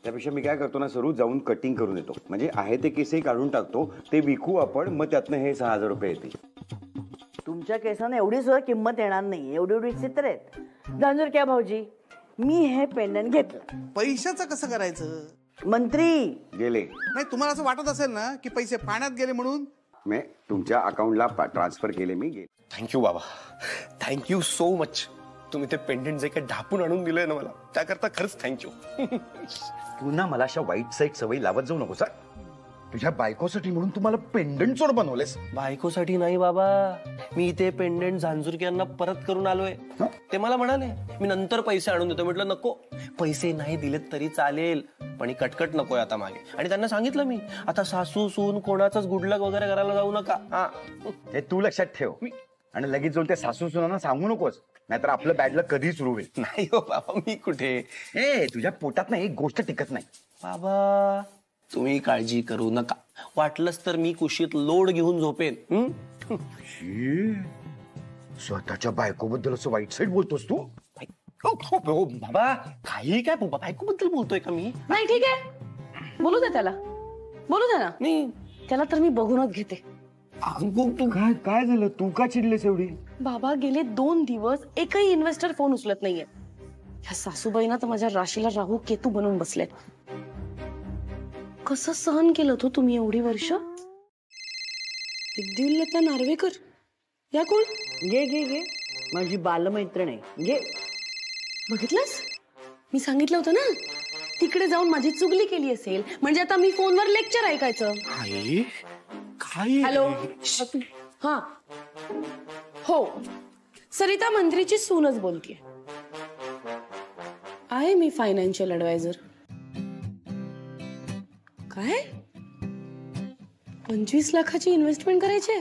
त्यापेक्षा मी काय करतो ना, सरू जाऊन कटिंग करून येतो. म्हणजे आहे ते केसही काढून टाकतो, ते विकू आपण, मग त्यातनं हे 6000 रुपये येतील. तुमच्या केसानं एवढी सुद्धा किंमत येणार नाही. एवढी एवढी चित्र आहेत. जाणूर क्या भाऊजी, मी हे पेंडंट घेतलं. पैशाचं कसं करायचं? मंत्री गेले नाही, तुम्हाला असं वाटत असेल ना की पैसे पाण्यात गेले म्हणून? मी तुमच्या अकाउंटला ट्रान्सफर केले. मी गेले. थँक्यू बाबा, थँक्यू सो मच. तुम्ही ते पेंडेंट जे काही ढापून आणून दिलंय ना मला, त्याकरता खरंच थँक्यू. तू ना मला अशा वाईट साईट सवयी लावत जाऊ नको सर. तुझ्या बायकोसाठी म्हणून तुम्हाला पेंडंट चोर बनवलेस? बायकोसाठी नाही बाबा, मी इथे पेंडेंट झांजुरक्यांना परत करून आलोय. ते मला म्हणाले मी नंतर पैसे आणून देतो. म्हटलं नको, पैसे नाही दिलेत तरी चालेल, पण ही कटकट नकोय आता मागे. आणि त्यांना सांगितलं मी, आता सासू सून कोणाचाच गुडलक वगैरे करायला जाऊ नका. हा, हे तू लक्षात ठेव. आणि लगेच जाऊन त्या सासू सुनांना सांगू नकोस, नाहीतर आपलं बॅड लक कधी सुरू होईल. नाही हो बाबा, मी कुठे. तुझ्या पोटात ना एक गोष्ट टिकत नाही. बाबा तुम्ही काळजी करू नका, वाटलंच तर मी कुशीत लोड घेऊन झोपेन. स्वतःच्या बायकोबद्दल असं वाईट साईड बोलतोस तू? बाबा काही काय बायकोबद्दल बोलतोय का मी? नाही ठीक आहे, बोलू दे त्याला, बोलू दे ना. नाही त्याला तर मी बघूनच घेते. तू काय झालं? तू का चिडलेस एवढी? बाबा गेले 2 दिवस एकही इन्व्हेस्टर फोन उचलत नाहीये. ह्या सासूबाईंना तर माझ्या राशीला राहू केतू बनवून बसलेत. कसं सहन केलं तो तुम्ही एवढी वर्ष? विद्युल्लता नार्वेकर या कोण? घे घे घे, माझी बालमैत्रीण आहे, घे. बघितलंस, मी सांगितलं होतं ना, तिकडे जाऊन माझी चुगली केली असेल म्हणजे आता मी फोनवर लेक्चर ऐकायचं. हॅलो, हा हो, सरिता मंत्रीची सूनच बोलतीये. आहे मी फायनान्शियल ऍडवायझर. काय 25 लाखाची इन्व्हेस्टमेंट करायची?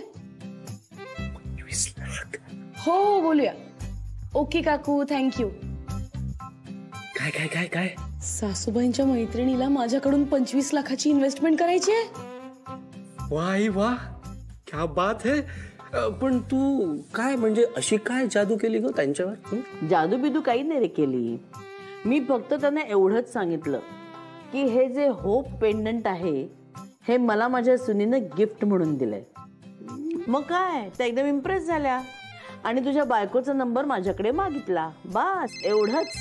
25 लाख? हो बोलूया. ओके काकू, थँक्यू. काय काय काय काय? सासूबाईंच्या मैत्रिणीला माझ्याकडून 25 लाखाची इन्व्हेस्टमेंट करायची आहे. वाह वाह, क्या बात है. पण तू काय म्हणजे अशी काय जादू केली ग त्यांच्यावर? जादू बिदू काही नाही रे केली. मी फक्त त्यांना एवढंच सांगितलं की हे जे होप पेंडंट आहे हे मला माझ्या सुनीनं गिफ्ट म्हणून दिलंय. मग काय, त्या एकदम इम्प्रेस झाल्या आणि तुझ्या बायकोचा नंबर माझ्याकडे मागितला. बस एवढंच.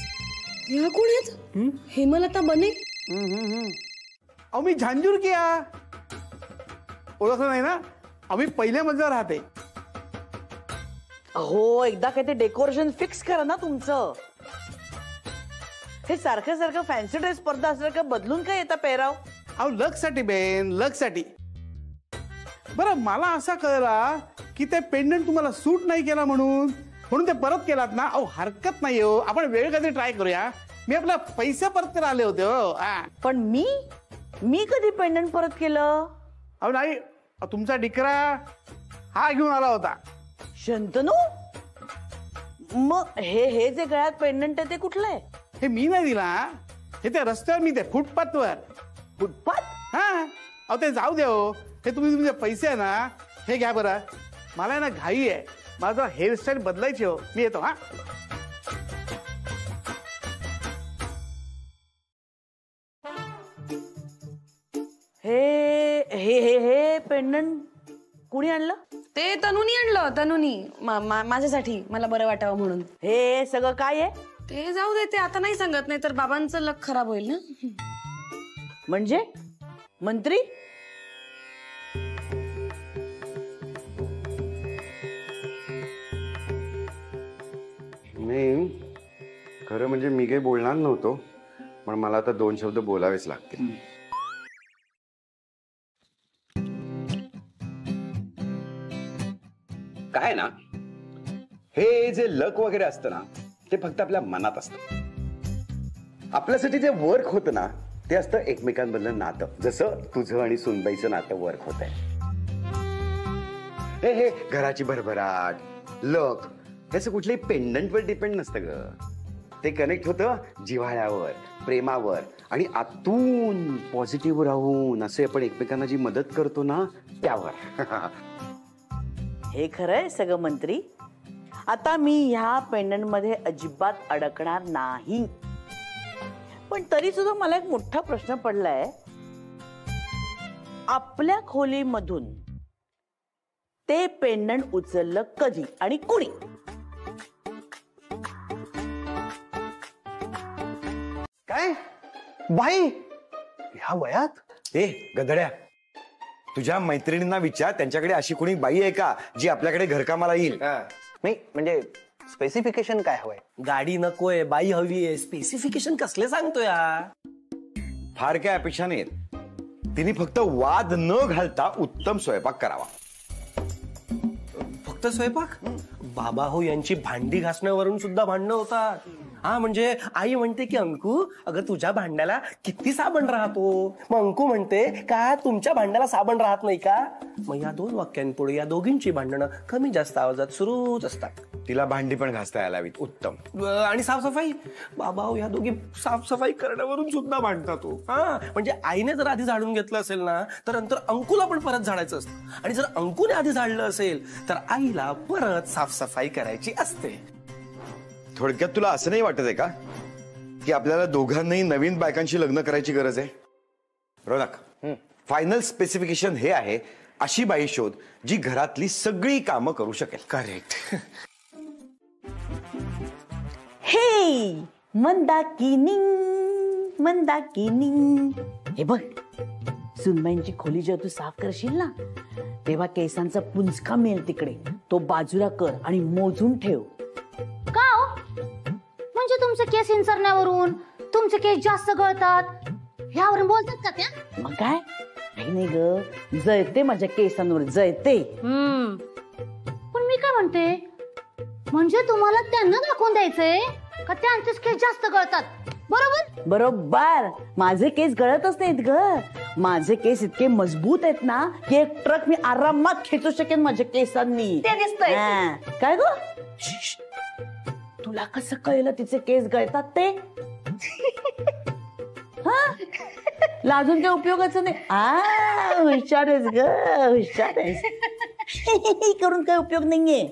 ह्या कोण आहेत? हेमलता बने? अहो मी झांजुरकिया, ओळखलं नाही ना? आम्ही पहिल्या मजल्यावर राहते. हो, एकदा काय ते डेकोरेशन फिक्स करा ना तुमचं. हे सारखं सारखं फॅन्सी ड्रेस स्पर्धा असल्यासारखं बदलून काय येता पेहराव? अहो लक साठी बेन, लक साठी. बरं मला असा कळला की ते पेंडंट तुम्हाला सूट नाही केला म्हणून ते परत केलात ना? अहो हरकत नाही हो, आपण वेळ कधी ट्राय करूया. मी आपला पैसे परत करायला आले होते हो. पण मी कधी पेंडंट परत केलं? अहो नाही, तुमचा डिकरा हा घेऊन आला होता. शंतनू, मग हे जे गळ्यात पेंडंट आहे ते कुठलं आहे? हे मी नाही दिला, हे त्या रस्त्यावर मी ते फुटपाथवर. फुटपाथ? हा, अहो ते जाऊ द्या हो. हे तुम्ही तुमचे पैसे आहे ना, हे घ्या बरं. मला ना घाई आहे, माझा हेअरस्टाईल बदलायची हो. मी येतो. हा, हे पेंडंट कुणी आणलं? ते तनुनी आणलं. तनुनी माझ्यासाठी, मला बरं वाटावं म्हणून. हे सगळं काय आहे? ते जाऊ दे, ते आता नाही सांगत, नाही तर बाबांचं लक खराब होईल ना. म्हणजे मंत्री? नाही, खरं म्हणजे मी काही बोलणार नव्हतो, पण मला आता 2 शब्द बोलावेच लागतील. काय ना, हे जे लक वगैरे असतं ना, ते फक्त आपल्या मनात असतं. आपल्यासाठी जे वर्क होतं ना, ते असतं एकमेकांमधलं नातं. जसं तुझं आणि सुनबाईचं नातं वर्क होत आहे. हे घराची भरभराट, लक, त्याचं कुठल्याही पेंडंटवर डिपेंड नसतं ग. ते कनेक्ट होतं जिव्हाळ्यावर, प्रेमावर आणि आतून पॉझिटिव्ह राहून असे आपण एकमेकांना जी मदत करतो ना, त्यावर. हे खरंय सगळं मंत्री. आता मी ह्या पेंडंट मध्ये अजिबात अडकणार नाही. पण तरी सुद्धा मला एक मोठा प्रश्न पडलाय, आपल्या खोलीमधून ते पेंडंट उचललं कधी आणि कुणी? काय बाई ह्या वयात? ए गधड्या, तुझ्या मैत्रिणींना विचार, त्यांच्याकडे अशी कोणी बाई आहे का जी आपल्याकडे घरकामाला येईल? नाही म्हणजे स्पेसिफिकेशन काय हवंय? गाडी नकोय, बाई हवी आहे. स्पेसिफिकेशन कसले सांगतोय? फार काय अपेक्षा नाहीत, तिने फक्त वाद न घालता उत्तम स्वयंपाक करावा. फक्त स्वयंपाक? बाबा हो, यांची भांडी घासण्यावरून सुद्धा भांडणं होतात. हा, म्हणजे आई म्हणते की अंकू, अगं तुझ्या भांड्याला किती साबण राहतो. मग अंकू म्हणते का तुमच्या भांड्याला साबण राहत नाही का. मग या 2 वाक्यांपुढे या दोघींची भांडणं कमी जास्त आवाजात सुरूच असतात. तिला भांडी पण घासता यायला हवीत. उत्तम. आणि साफसफाई? बाबा हो, या दोघी साफसफाई करण्यावरून सुद्धा भांडतात. हा, म्हणजे आईने जर आधी झाडून घेतलं असेल ना, तर नंतर अंकूला पण परत झाडायचं असतं. आणि जर अंकूने आधी झाडलं असेल तर आईला परत साफसफाई करायची असते. थोडक्यात तुला असं नाही वाटत आहे का की आपल्याला दोघांनाही नवीन बायकांशी लग्न करायची गरज आहे? रोनक, फायनल स्पेसिफिकेशन हे आहे, अशी बाई शोध जी घरातली सगळी कामं करू शकेल. करेक्ट. हे मंदाकिनी मंदाकिनी, हे बघ, सुनबाईंची खोली जेव्हा तू साफ करशील ना, तेव्हा केसांचा पुंजका मिळेल तिकडे, तो बाजूला कर आणि मोजून ठेव. का हो? म्हणजे तुमचे केस इंचरण्यावरून तुमचे केस जास्त गळतात ह्यावरून बोलतात का त्या? मग काय? नाही ग, जळते माझ्या केसांवर, जळते. पण मी काय म्हणते, म्हणजे तुम्हाला त्यांना दाखवून द्यायचंय का त्यांचेच केस जास्त गळतात? बरोबर बरोबर. माझे केस गळतच नाहीत ग. माझे केस इतके मजबूत आहेत ना की एक ट्रक मी आरामात खेचू शकेन माझ्या केसांनी. ते दिसतंय. काय ग? तुला कसं कळलं तिचे केस गळतात ते? लाजून काय उपयोगाचं नाही. हुशार आहेस ग, हुशार आहेस. करून काय उपयोग नाहीये.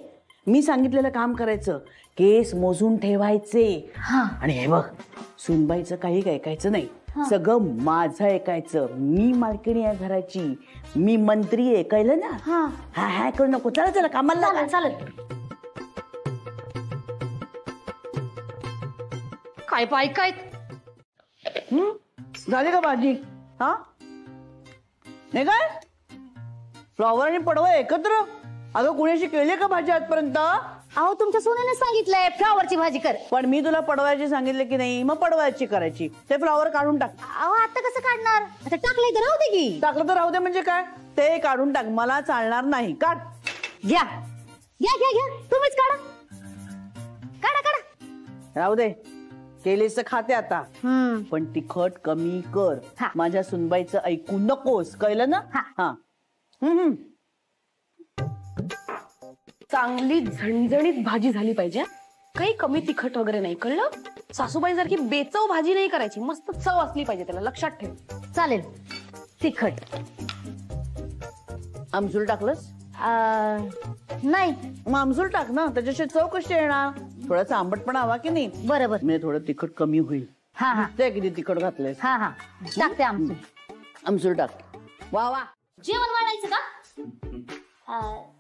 मी सांगितलेलं काम करायचं, केस मोजून ठेवायचे. आणि हे बघ, सुनबाईचं काही ऐकायचं नाही, सगळं माझं ऐकायचं. मी मालकिणी आहे घराची, मी मंत्री आहे, कळलं ना? हा हा करू नको. चला चला कामाला लागा. चालेल. काय पाय काय झाली का भाजी? हा नाही काय? फ्लॉवर आणि पडवळ एकत्र? अगं कुणाशी केली का भाजी आजपर्यंत? अहो, तुमच्या सोन्याने सांगितलंय फ्लॉवरची भाजी कर. पण मी तुला पडवळ्याची सांगितलं की नाही? मग पडवळ्याची करायची. ते फ्लॉवर काढून टाक. अहो, आता कसं काढणार? आता टाकलंय तर राहू दे की. टाकलं तर राहू दे म्हणजे काय? ते काढून टाक, मला चालणार नाही. काढ. घ्या घ्या घ्या घ्या, तुम्हीच काढा. काढा काढा. राहू दे, केलीस तर खाते आता. पण तिखट कमी कर. माझ्या सुनबाईचं ऐकू नकोस, कळलं ना? हा. चांगली झणझणीत भाजी झाली पाहिजे. काही कमी तिखट वगैरे नाही, कळलं? सासूबाईंसारखी बेचव भाजी नाही करायची, मस्त चव असली पाहिजे त्याला, लक्षात ठेव. चालेल. तिखट. आमसूल टाकलंस? नाही. मग आमसूल टाक ना, त्याच्याशी चव कशी येणार? थोडासा आंबटपणा हवा की नाही? बरोबर. म्हणजे थोडं तिखट कमी होईल. ते किती तिखट घातलंय? टाकते आमसूल. आमसूल टाक. वा वा. जेवण वाढायचं का?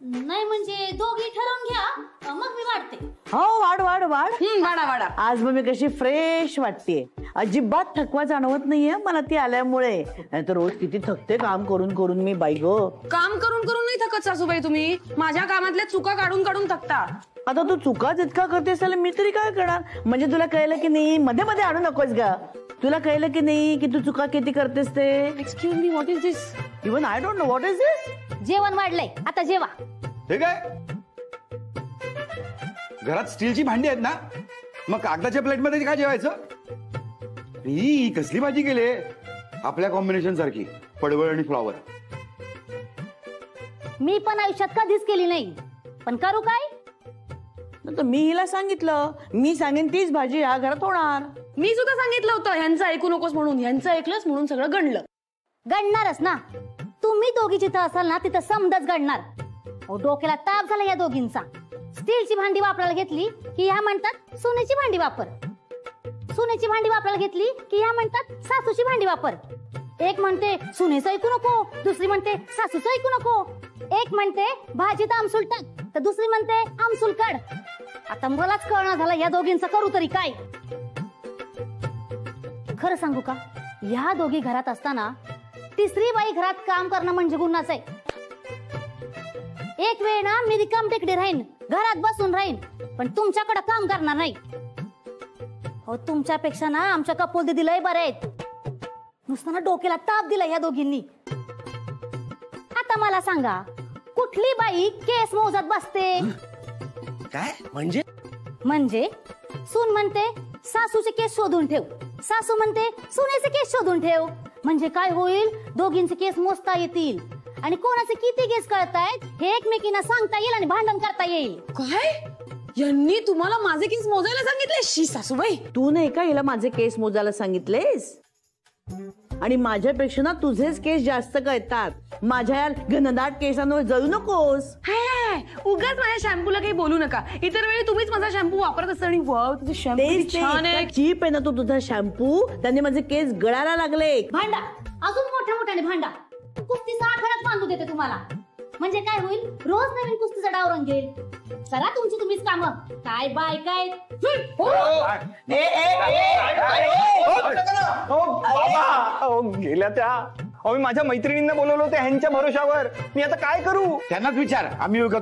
नाही म्हणजे दोघी ठरवून घ्या, मग मी वाढते. हो, वाढ वाढ वाढ. वाढा वाढा. आज मग मी कशी फ्रेश वाटते. अजिबात थकवा जाणवत नाहीये मला ती आल्यामुळे. नाही तर रोज किती थकते काम करून करून मी, बाई गो. काम करून करून नाही थकत सासूबाई तुम्ही, माझ्या कामातल्या चुका काढून काढून थकता. आता तू चुकाच इतका करतेस, मी तरी काय करणार? म्हणजे तुला कळलं की नाही? मध्ये मध्ये आणू नकोस ग. तुला कळलं की नाही की तू चुका किती करतेस ते? Excuse me, what is this? Even I don't know what is this. जेवण वाढलंय, आता जेवा. हे काय? घरात स्टीलची भांडी आहेत ना, मग कागदाच्या प्लेट मध्ये काय जेवायचं? ही कसली भाजी केली आपल्या कॉम्बिनेशन सारखी, पडवळ आणि फ्लॉवर? मी पण आयुष्यात कधीच केली नाही, पण करू काय? तर मी हिला सांगितलं, मी सांगेन तीच भाजी या घरात होणार. मी सुद्धा सांगितलं होतं ह्यांचं ऐकू नकोस म्हणून, ह्यांचं ऐकलंच म्हणून सगळं गणलं. गणणारच ना. तुम्ही दोघी जिथं असाल ना तिथं समजच गणणार. डोक्याला ताप झाला या दोघींचा. स्टीलची भांडी वापरायला घेतली की ह्या म्हणतात सोन्याची भांडी वापर. सोन्याची भांडी वापरायला घेतली की ह्या म्हणतात सासूची भांडी वापर. एक म्हणते सुनेचं ऐकू नको, दुसरी म्हणते सासूचं ऐकू नको. एक म्हणते भाजीत आमसूल टाक, तर दुसरी म्हणते आमसूल काढ. आता मलाच कळणार झालं या दोघींचं करू तरी काय. खरं सांगू का, ह्या दोघी घरात असताना तिसरी बाई घरात काम करणं म्हणजे गुन्हाच आहे. एक वेळ ना मी रिकाम टेकडी राहीन, घरात बसून राहीन, पण तुमच्याकडे काम करणार नाही. हो, तुमच्यापेक्षा ना आमच्या कपोल दिदी लय बरे आहेत. नुसताना डोक्याला ताप दिला या दोघींनी. आता मला सांगा, कुठली बाई केस मोजत बसते? काय म्हणजे? म्हणजे सून म्हणते सासूचे केस शोधून ठेव, सासू म्हणते सुनेचे केस शोधून ठेव. म्हणजे काय होईल, दोघींचे केस मोजता येतील आणि कोणाचे किती केस कळतायत हे एकमेकींना सांगता येईल आणि भांडण करता येईल. काय? यांनी तुम्हाला माझे केस मोजायला सांगितले? शी सासूबाई, तू नाही का हिला माझे केस मोजायला सांगितलेस? आणि माझ्यापेक्षा ना तुझेच केस जास्त कळतात. माझ्या या घनदाट केसांवर जळू नकोस. उगाच माझ्या शॅम्पूला काही बोलू नका. इतर वेळी तुम्हीच माझा शॅम्पू वापरत असता आणि वाव तुझं शॅम्पू किती छान आहे. चीप आहे ना तो तुझा शॅम्पू, त्याने माझे केस गळायला लागले. भांडा, अजून मोठ्या मोठ्याने भांडा. कुस्तीचा आखाडाच बांधू देते तुम्हाला. म्हणजे काय होईल, रोज नवीन कुस्तीचा डाव रंगेल. करा तुमची तुम्हीच कामं. काय बाय काय गेल्या त्या. मी माझ्या मैत्रिणींना बोलवलं होतं ह्यांच्या भरोशावर. मी आता काय करू? त्यांनाच विचार, आम्ही